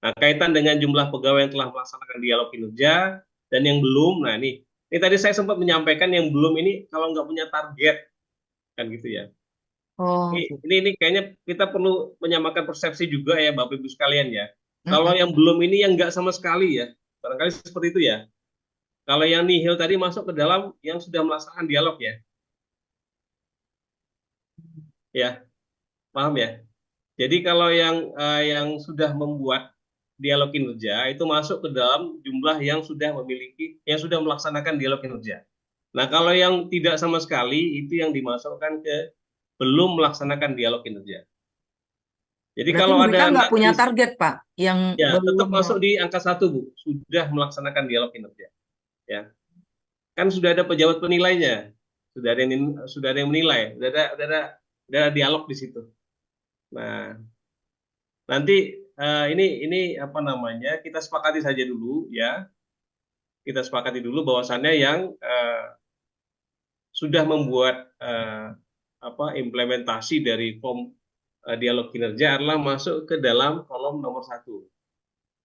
Nah, kaitan dengan jumlah pegawai yang telah melaksanakan dialog kinerja dan yang belum, nah ini Ini tadi saya sempat menyampaikan yang belum ini kalau nggak punya target kan gitu ya. Oh, Ini kayaknya kita perlu menyamakan persepsi juga ya Bapak Ibu sekalian ya. Kalau yang belum ini yang nggak sama sekali ya, barangkali seperti itu ya. Kalau yang nihil tadi masuk ke dalam yang sudah melaksanakan dialog ya. Ya, paham ya? Jadi kalau yang sudah membuat dialog kinerja itu masuk ke dalam jumlah yang sudah melaksanakan dialog kinerja. Nah, kalau yang tidak sama sekali itu yang dimasukkan ke belum melaksanakan dialog kinerja. Jadi berarti kalau mereka ada nggak punya target, Pak, yang ya tetap belum. masuk di angka 1, Bu, sudah melaksanakan dialog kinerja. Ya. Kan sudah ada pejabat penilainya. Sudah ada yang menilai, sudah ada dialog di situ. Nah, nanti ini apa namanya? Kita sepakati saja dulu ya. Kita sepakati dulu bahwasannya yang sudah membuat implementasi dari form dialog kinerja adalah masuk ke dalam kolom nomor 1.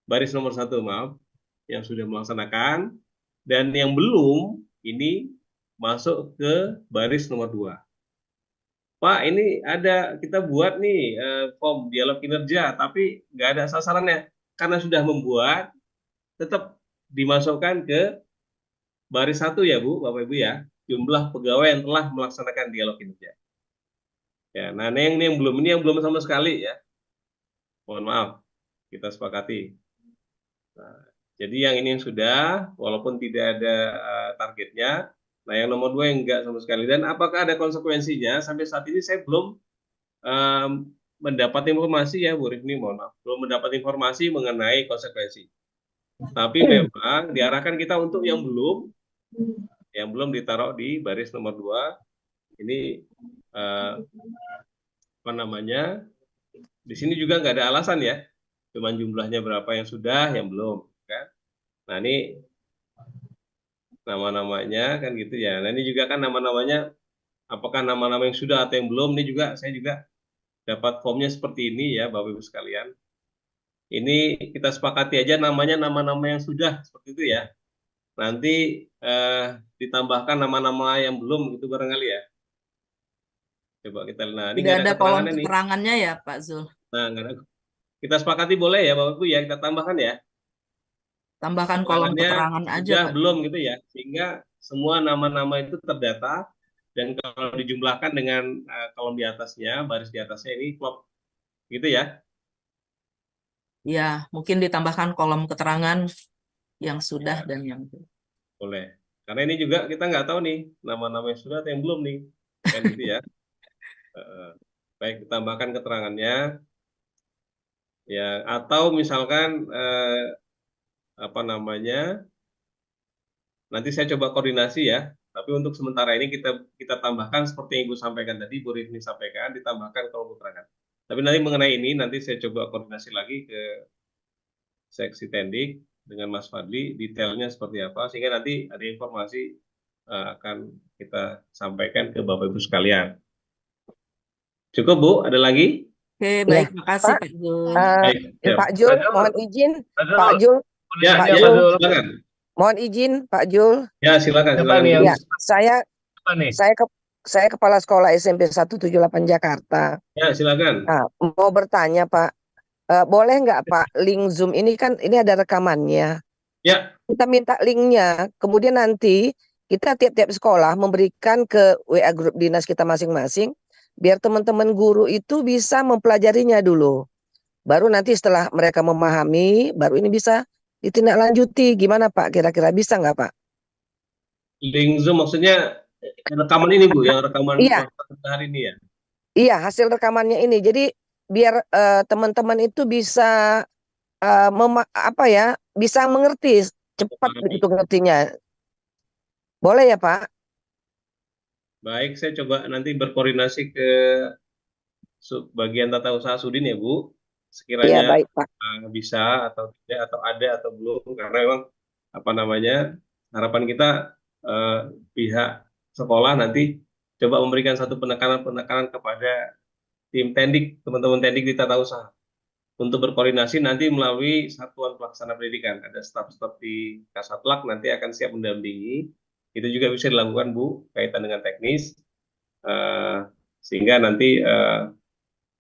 Baris nomor 1, maaf, yang sudah melaksanakan, dan yang belum ini masuk ke baris nomor 2. Pak, ini kita buat nih form dialog kinerja, tapi nggak ada sasarannya. Karena sudah membuat, tetap dimasukkan ke baris 1 ya Bu, Bapak Ibu ya, jumlah pegawai yang telah melaksanakan dialog kinerja. Ya, nah ini yang belum sama sekali ya. Mohon maaf, kita sepakati. Nah, jadi yang ini yang sudah, walaupun tidak ada targetnya. Nah, yang nomor 2 yang enggak sama sekali. Dan apakah ada konsekuensinya? Sampai saat ini saya belum mendapat informasi ya, Bu Rifni, mohon maaf. Belum mendapat informasi mengenai konsekuensi. Tapi memang diarahkan kita untuk yang belum ditaruh di baris nomor 2. Ini apa namanya? Di sini juga nggak ada alasan ya. Cuman jumlahnya berapa yang sudah, yang belum. Kan? Nah, ini nama-namanya kan gitu ya. Nah, ini juga kan nama-namanya, apakah nama-nama yang sudah atau yang belum, ini juga saya juga dapat formnya seperti ini ya, Bapak Ibu sekalian. Ini kita sepakati aja namanya nama-nama yang sudah, seperti itu ya. Nanti ditambahkan nama-nama yang belum, gitu barangkali ya. Coba kita lihat. Nah, ini Tidak nggak ada ada kolom keterangannya nih. keterangannya ya, Pak Zul. Nah, nggak ada. Kita sepakati boleh ya, Bapak Ibu ya, kita tambahkan ya. Tambahkan kolom Keterangannya keterangan aja, sudah Pak. belum gitu ya, sehingga semua nama-nama itu terdata, dan kalau dijumlahkan dengan kolom di atasnya, baris di atasnya ini klop gitu ya. Ya, mungkin ditambahkan kolom keterangan yang sudah dan yang belum. Boleh. Karena ini juga kita nggak tahu nih nama-nama yang sudah atau yang belum nih, kan gitu ya. Baik, ditambahkan keterangannya, ya, atau misalkan apa namanya, nanti saya coba koordinasi ya. Tapi untuk sementara ini kita tambahkan seperti yang Ibu sampaikan tadi, Bu Rifni sampaikan, ditambahkan kolom keterangan. Tapi nanti mengenai ini nanti saya coba koordinasi lagi ke seksi tendik dengan Mas Fadli, detailnya seperti apa, sehingga nanti ada informasi akan kita sampaikan ke Bapak Ibu sekalian. Cukup Bu, ada lagi? Oke, baik, Ya, makasih Pak. Pak Zul. Baik, siap. Pak Jul, mohon izin, Pak Jul, Ya, Pak ya, Jul, silakan. mohon izin, Pak Jul. Ya, silakan, silakan. Ya, saya kepala sekolah SMP 178 Jakarta. Ya, silakan. Nah, mau bertanya Pak, boleh nggak Pak link Zoom ini kan ini ada rekamannya. Ya. Kita minta linknya, kemudian nanti kita tiap-tiap sekolah memberikan ke WA grup dinas kita masing-masing, biar teman-teman guru itu bisa mempelajarinya dulu. Baru nanti setelah mereka memahami, baru ini bisa ditindaklanjuti. Gimana Pak? Kira-kira bisa nggak Pak? Link Zoom maksudnya rekaman ini Bu, yang rekaman Iya. hari ini ya? Iya, hasil rekamannya ini. Jadi biar teman-teman itu bisa bisa mengerti cepat begitu ngertinya. Boleh ya Pak? Baik, saya coba nanti berkoordinasi ke bagian tata usaha Sudin ya Bu. Sekiranya Iya, baik, Pak. Bisa atau tidak, atau ada atau belum, karena memang apa namanya, harapan kita pihak sekolah nanti coba memberikan satu penekanan kepada tim tendik, teman-teman tendik di tata usaha, untuk berkoordinasi nanti melalui satuan pelaksana pendidikan. Ada staf-staf di Kasatlank nanti akan siap mendampingi Itu juga bisa dilakukan Bu, kaitan dengan teknis, sehingga nanti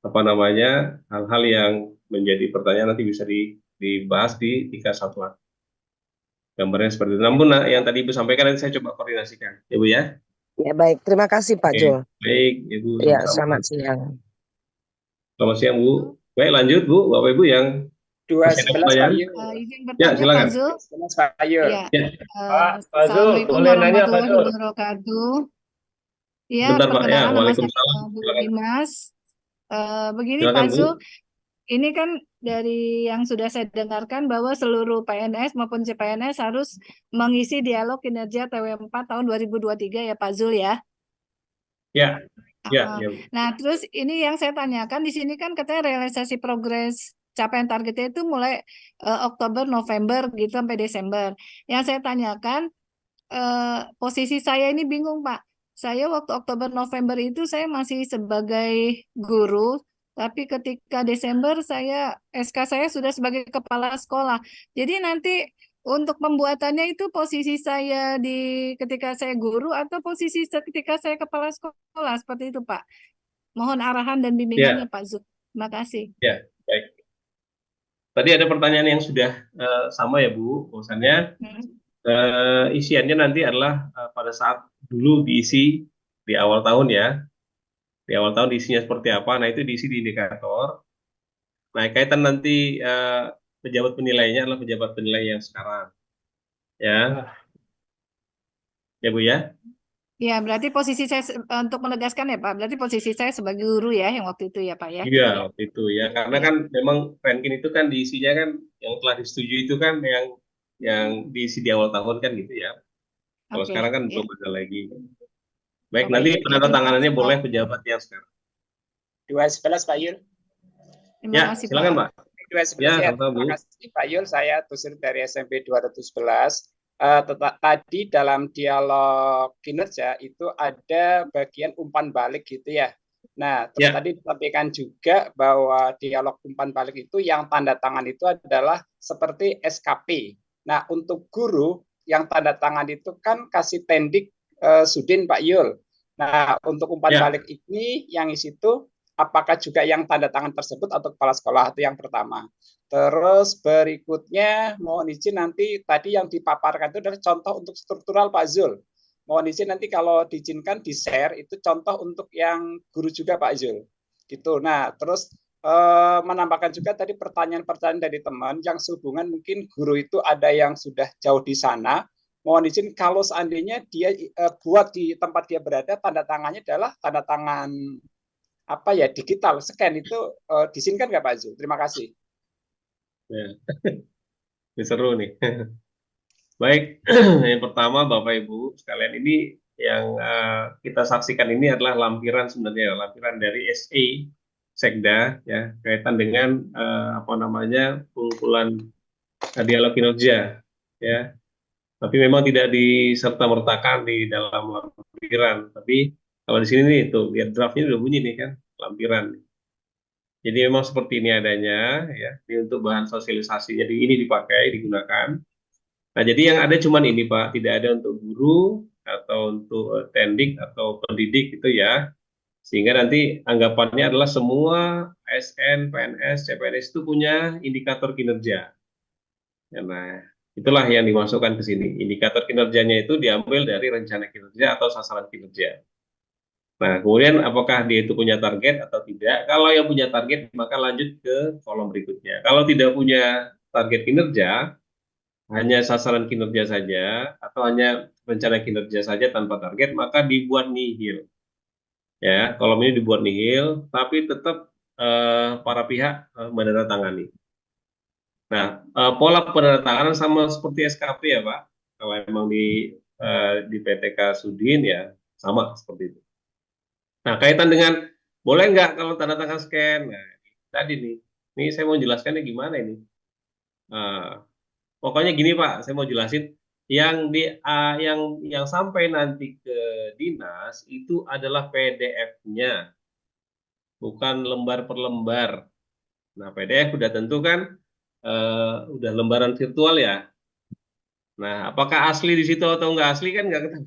apa namanya hal-hal yang menjadi pertanyaan nanti bisa dibahas di tingkat satuan. Gambarnya seperti itu. Namun yang tadi Ibu sampaikan nanti saya coba koordinasikan, ya Bu ya. Ya baik, terima kasih Pak Oke, Jul. baik Ibu, Ya, sama-sama. selamat siang. Selamat siang Bu. Baik, lanjut Bu, Bapak Ibu yang masih ada 211 Pak pertanyaan. Yul. Izin Ya, bertanya Pak silakan. Zul. 211 Pak Yul. Ya, Ya. Pak Zul, Assalamualaikum boleh nanya Pak warahmatullahi Zul? wabarakatuh. Ya, Bentar Pak, ya. perkenalkan nama saya Waalaikumsalam. Bu Silakan. Dimas. Begini Silakan Pak Bu. Zul, ini kan dari yang sudah saya dengarkan bahwa seluruh PNS maupun CPNS harus mengisi dialog kinerja TW4 tahun 2023 ya Pak Zul ya. Ya, ya, ya. Nah, terus ini yang saya tanyakan di sini kan katanya realisasi progres capaian targetnya itu mulai Oktober, November gitu sampai Desember. Yang saya tanyakan posisi saya ini bingung Pak. Saya waktu Oktober, November itu saya masih sebagai guru, tapi ketika Desember SK saya sudah sebagai kepala sekolah. Jadi nanti untuk pembuatannya itu posisi saya ketika saya guru atau posisi ketika saya kepala sekolah seperti itu Pak. Mohon arahan dan bimbingannya Pak Zul. Terima kasih. Ya, baik. Tadi ada pertanyaan yang sudah sama ya Bu, bahwasannya isiannya nanti adalah pada saat dulu diisi di awal tahun ya, di awal tahun diisinya seperti apa, nah itu diisi di indikator. Nah kaitan nanti pejabat penilainya adalah pejabat penilai yang sekarang, ya, ya Bu ya. Ya, berarti posisi saya untuk menegaskan ya Pak, berarti posisi saya sebagai guru ya yang waktu itu ya Pak ya. Iya, waktu itu ya, karena kan memang ranking itu kan diisinya kan yang telah disetujui itu kan yang diisi di awal tahun kan gitu ya. Kalau Oke, sekarang kan ya. belum ada lagi. Baik, Oke, nanti ya, penandatanganannya terima kasih, boleh Pak. pejabat yang sekarang. 211 Pak Yul. Terima Ya, kasih silakan Pak. Pak. 211 Ya, ya, sama-sama, Bu. terima kasih Pak Yul. Saya Tusir dari SMP 211. Tadi dalam dialog kinerja itu ada bagian umpan balik gitu ya. Nah, terus tadi disampaikan juga bahwa dialog umpan balik itu yang tanda tangan itu adalah seperti SKP. Nah, untuk guru yang tanda tangan itu kan kasih tendik Sudin Pak Yul. Nah, untuk umpan balik ini yang isi itu apakah juga yang tanda tangan tersebut atau kepala sekolah, itu yang pertama. Terus berikutnya mohon izin nanti tadi yang dipaparkan itu adalah contoh untuk struktural Pak Zul. Mohon izin nanti kalau diizinkan di-share itu contoh untuk yang guru juga Pak Zul. Gitu. Nah, terus menambahkan juga tadi pertanyaan-pertanyaan dari teman yang sehubungan mungkin guru itu ada yang sudah jauh di sana. Mohon izin kalau seandainya dia buat di tempat dia berada tanda tangannya adalah tanda tangan apa ya digital scan itu diizinkan nggak Pak Zul? Terima kasih. Ya. Ini seru nih. Baik, yang pertama Bapak Ibu sekalian ini yang kita saksikan ini adalah lampiran sebenarnya lampiran dari SE Sekda ya kaitan dengan apa namanya pengumpulan dialog kinerja ya. Tapi memang tidak diserta-mertakan di dalam lampiran. Tapi kalau di sini nih tuh lihat draftnya udah bunyi nih kan lampiran. Jadi memang seperti ini adanya, ya. Ini untuk bahan sosialisasi. Jadi ini digunakan. Nah, jadi yang ada cuman ini Pak, tidak ada untuk guru atau untuk tendik atau pendidik gitu ya. Sehingga nanti anggapannya adalah semua ASN, PNS, CPNS itu punya indikator kinerja. Nah, itulah yang dimasukkan ke sini. Indikator kinerjanya itu diambil dari rencana kinerja atau sasaran kinerja. Nah, kemudian apakah dia itu punya target atau tidak? Kalau yang punya target, maka lanjut ke kolom berikutnya. Kalau tidak punya target kinerja, hanya sasaran kinerja saja, atau hanya rencana kinerja saja tanpa target, maka dibuat nihil. Ya, kolom ini dibuat nihil, tapi tetap para pihak menandatangani. Nah, pola penandatanganan sama seperti SKP ya Pak. Kalau memang di PTK Sudin ya sama seperti itu. Nah, kaitan dengan boleh nggak kalau tanda tangan scan? Nah, tadi nih, ini saya mau jelaskannya gimana ini. Pokoknya gini Pak, saya mau jelasin yang sampai nanti ke dinas itu adalah PDF-nya, bukan lembar per lembar. Nah, PDF udah tentu kan, udah lembaran virtual ya. Nah, apakah asli di situ atau nggak asli kan nggak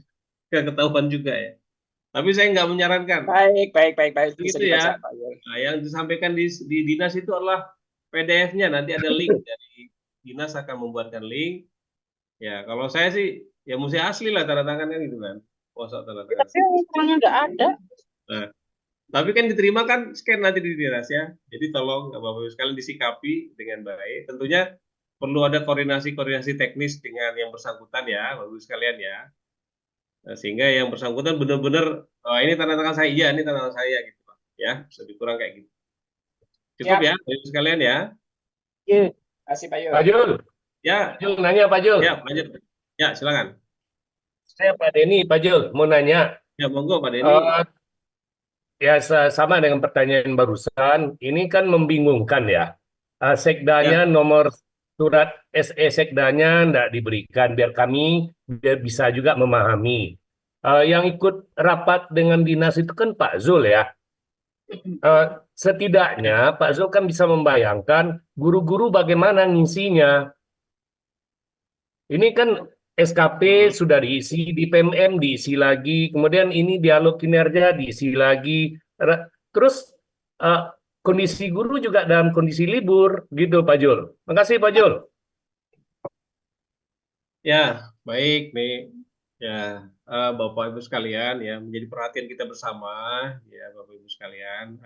ketahuan juga ya. Tapi saya nggak menyarankan. Baik. Bisa Begitu dibaca, ya. Pak Yul. Nah, yang disampaikan di dinas itu adalah PDF-nya. Nanti ada link dari dinas akan membuatkan link. Ya, kalau saya sih ya mesti asli lah tanda tangannya gitu kan. Masa tanda tangan. Tapi ukurannya nggak ada. Nah, tapi kan diterima kan scan nanti di dinas ya. Jadi tolong Bapak Ibu sekalian disikapi dengan baik. Tentunya perlu ada koordinasi teknis dengan yang bersangkutan ya, Bapak Ibu sekalian ya. Nah, sehingga yang bersangkutan benar-benar ini tanda tangan saya, iya ini tanda tangan saya gitu Pak. Ya, lebih kurang kayak gitu. Cukup Siap. ya, Bapak Ibu sekalian ya. Iya. Kasih Pak Yul. Pak Jul, Ya, Pak Jul nanya Pak Jul. ya lanjut. Ya, silakan. Saya Pak Denny, Pak Jul mau nanya. Ya, monggo Pak Denny. Ya sama dengan pertanyaan barusan. Ini kan membingungkan ya. Sekdanya nomor surat SE sekdanya tidak diberikan biar kami bisa juga memahami. Yang ikut rapat dengan dinas itu kan Pak Zul ya. Setidaknya Pak Zul kan bisa membayangkan guru-guru bagaimana ngisinya. Ini kan SKP sudah diisi, di PMM diisi lagi, kemudian ini dialog kinerja diisi lagi. Terus kondisi guru juga dalam kondisi libur gitu Pak Jul. Makasih Pak Jul. Ya, baik nih. Ya, Bapak Ibu sekalian ya, menjadi perhatian kita bersama ya Bapak Ibu sekalian.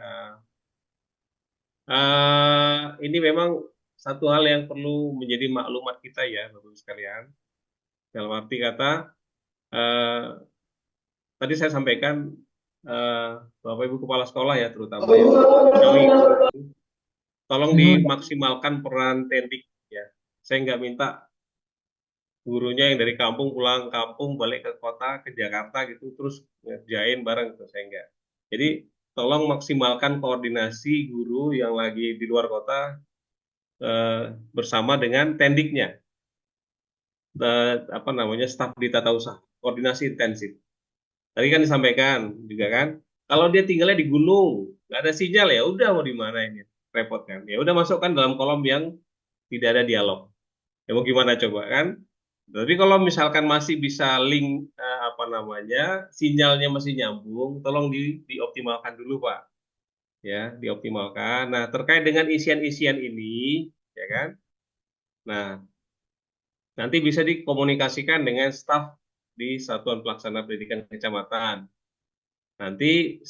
Ini memang satu hal yang perlu menjadi maklumat kita ya Bapak Ibu sekalian. Dalam arti kata tadi saya sampaikan Bapak Ibu kepala sekolah ya terutama ya, kami tolong dimaksimalkan peran tendik ya. Saya nggak minta gurunya yang dari kampung pulang kampung balik ke kota ke Jakarta gitu terus ngerjain bareng gitu, saya enggak. Jadi tolong maksimalkan koordinasi guru yang lagi di luar kota bersama dengan tendiknya, staf di tata usaha, koordinasi intensif. Tadi kan disampaikan juga kan, kalau dia tinggalnya di gunung nggak ada sinyal ya udah mau di mana ini, repot kan, ya udah masukkan dalam kolom yang tidak ada dialog, ya mau gimana coba kan. Tapi kalau misalkan masih bisa link sinyalnya masih nyambung, tolong dioptimalkan dulu Pak. Ya, dioptimalkan. Nah, terkait dengan isian-isian ini, ya kan? Nah, nanti bisa dikomunikasikan dengan staf di Satuan Pelaksana Pendidikan Kecamatan. Nanti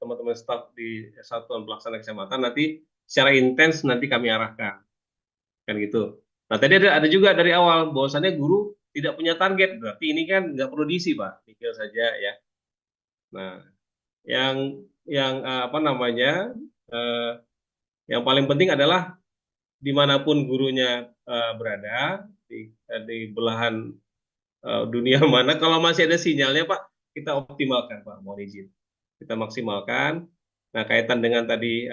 teman-teman staf di Satuan Pelaksana Kecamatan nanti secara intens nanti kami arahkan. Kan gitu. Nah, tadi ada juga dari awal bahwasannya guru tidak punya target, berarti ini kan nggak perlu diisi Pak, tinggal saja ya. Nah, yang paling penting adalah dimanapun gurunya berada di belahan dunia mana, kalau masih ada sinyalnya Pak, kita optimalkan Pak, mohon izin, kita maksimalkan. Nah, kaitan dengan tadi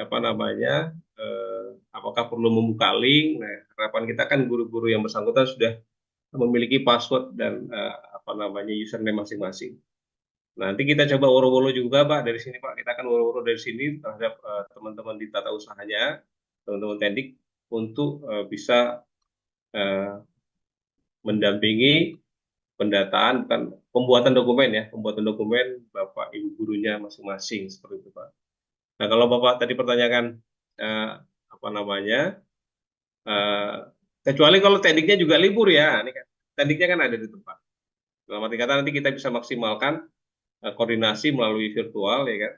apakah perlu membuka link? Nah, harapan kita kan guru-guru yang bersangkutan sudah memiliki password dan username masing-masing. Nanti kita coba woro-woro juga Pak dari sini Pak, kita akan woro-woro dari sini terhadap teman-teman di tata usahanya, teman-teman tendik untuk bisa mendampingi pendataan, bukan pembuatan dokumen ya, pembuatan dokumen Bapak Ibu gurunya masing-masing seperti itu Pak. Nah, kalau Bapak tadi pertanyakan kecuali kalau tendiknya juga libur ya, ini kan tendiknya kan ada di tempat. Dalam arti kata nanti kita bisa maksimalkan koordinasi melalui virtual ya kan,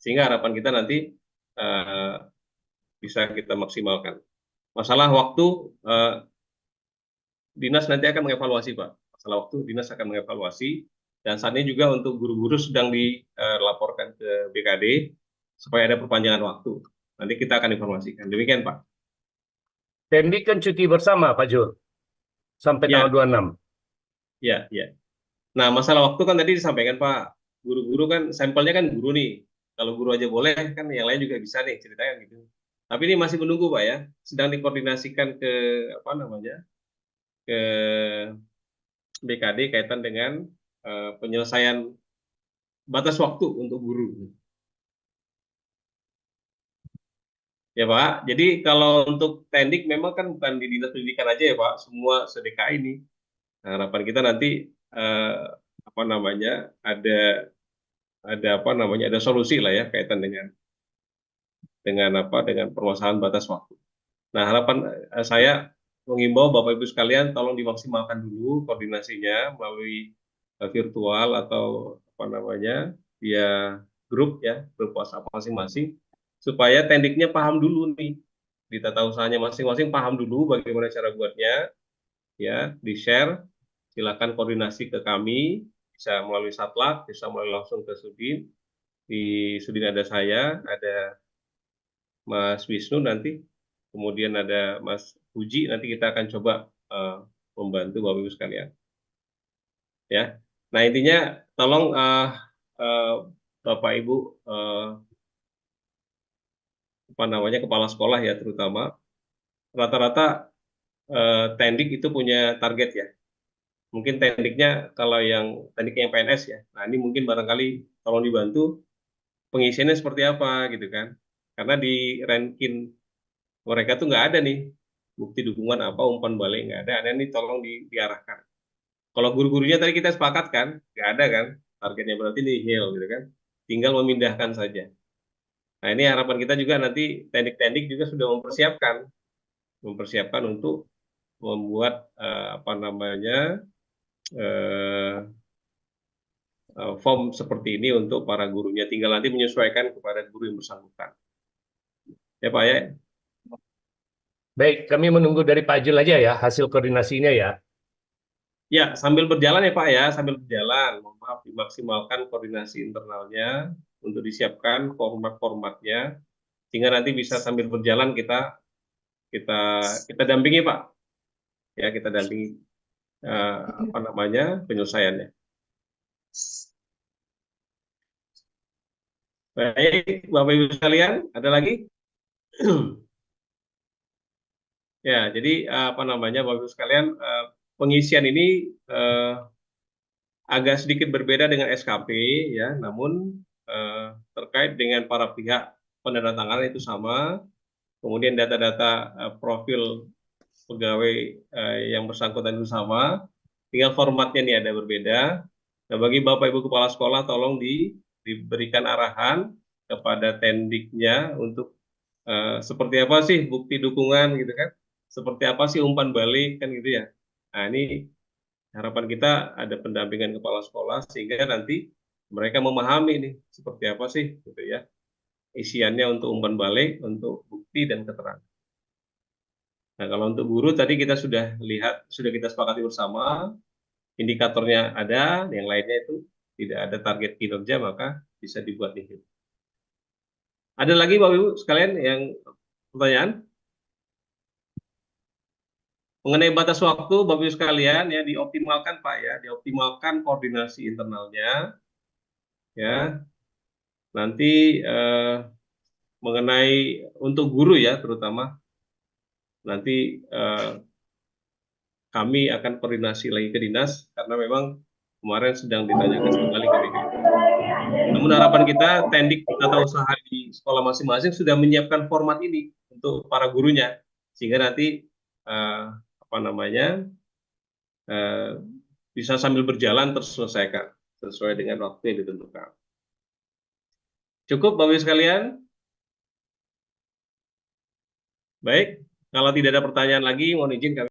sehingga harapan kita nanti bisa kita maksimalkan. Masalah waktu dinas nanti akan mengevaluasi Pak. Masalah waktu dinas akan mengevaluasi, dan saat ini juga untuk guru-guru sedang dilaporkan ke BKD supaya ada perpanjangan waktu. Nanti kita akan informasikan. Demikian Pak. Tendik kan cuti bersama Pak Jul sampai tanggal 26. Ya. Nah, masalah waktu kan tadi disampaikan Pak. Guru-guru kan sampelnya kan guru nih. Kalau guru aja boleh kan yang lain juga bisa nih ceritanya gitu. Tapi ini masih menunggu Pak ya. Sedang dikoordinasikan ke ke BKD kaitan dengan penyelesaian batas waktu untuk guru. Ya Pak, jadi kalau untuk Tendik memang kan bukan di Dinas Pendidikan aja ya Pak, semua se-DKI ini. Nah, harapan kita nanti apa namanya ada apa namanya ada solusi lah ya kaitan dengan dengan permasalahan batas waktu. Nah, harapan saya mengimbau Bapak Ibu sekalian tolong dimaksimalkan dulu koordinasinya melalui virtual atau apa namanya via grup ya, grup WhatsApp masing-masing supaya Tendiknya paham dulu nih di tata usahanya masing-masing, paham dulu bagaimana cara buatnya ya, di-share, silakan koordinasi ke kami, bisa melalui Satlak, bisa melalui langsung ke Sudin. Di Sudin ada saya, ada Mas Wisnu nanti, kemudian ada Mas Puji, nanti kita akan coba membantu Bapak Ibu sekalian. Ya, nah intinya tolong Bapak Ibu apa namanya kepala sekolah ya terutama rata-rata Tendik itu punya target ya. Mungkin Tendiknya kalau yang Tendiknya yang PNS ya. Nah ini mungkin barangkali tolong dibantu pengisiannya seperti apa gitu kan. Karena di ranking mereka tuh nggak ada nih bukti dukungan apa umpan balik nggak ada. Ada nih tolong diarahkan. Kalau guru-gurunya tadi kita sepakat kan nggak ada kan targetnya berarti nihil gitu kan. Tinggal memindahkan saja. Nah ini harapan kita juga nanti Tendik-Tendik juga sudah mempersiapkan untuk membuat apa namanya form seperti ini untuk para gurunya, tinggal nanti menyesuaikan kepada guru yang bersangkutan. Ya Pak ya. Baik, kami menunggu dari Pak Jul aja ya hasil koordinasinya ya. Ya, sambil berjalan ya Pak ya, sambil berjalan. Mohon maaf dimaksimalkan koordinasi internalnya untuk disiapkan format-formatnya sehingga nanti bisa sambil berjalan kita dampingi Pak. Ya, kita dampingi apa namanya penyelesaiannya. Baik, Bapak Ibu sekalian, ada lagi? Ya, jadi apa namanya Bapak Ibu sekalian, pengisian ini agak sedikit berbeda dengan SKP ya, namun terkait dengan para pihak penandatanganan itu sama. Kemudian data-data profil pegawai yang bersangkutan itu sama, tinggal formatnya nih ada berbeda. Nah, bagi Bapak Ibu Kepala Sekolah tolong diberikan arahan kepada Tendiknya untuk seperti apa sih bukti dukungan gitu kan, seperti apa sih umpan balik kan gitu ya. Nah ini harapan kita ada pendampingan kepala sekolah sehingga nanti mereka memahami nih seperti apa sih gitu ya isiannya untuk umpan balik, untuk bukti dan keterangan. Nah, kalau untuk guru tadi kita sudah lihat, sudah kita sepakati bersama, indikatornya ada, yang lainnya itu tidak ada target kinerja, maka bisa dibuat nihil. Ada lagi Bapak Ibu sekalian yang pertanyaan? Mengenai batas waktu, Bapak Ibu sekalian, ya dioptimalkan Pak ya, dioptimalkan koordinasi internalnya, ya. Nanti mengenai untuk guru ya terutama, nanti kami akan koordinasi lagi ke dinas karena memang kemarin sedang ditanyakan kembali ke DKI. Namun harapan kita Tendik tata usaha di sekolah masing-masing sudah menyiapkan format ini untuk para gurunya sehingga nanti apa namanya bisa sambil berjalan terselesaikan sesuai dengan waktu yang ditentukan. Cukup Bapak Ibu sekalian? Baik, kalau tidak ada pertanyaan lagi, mohon izin kami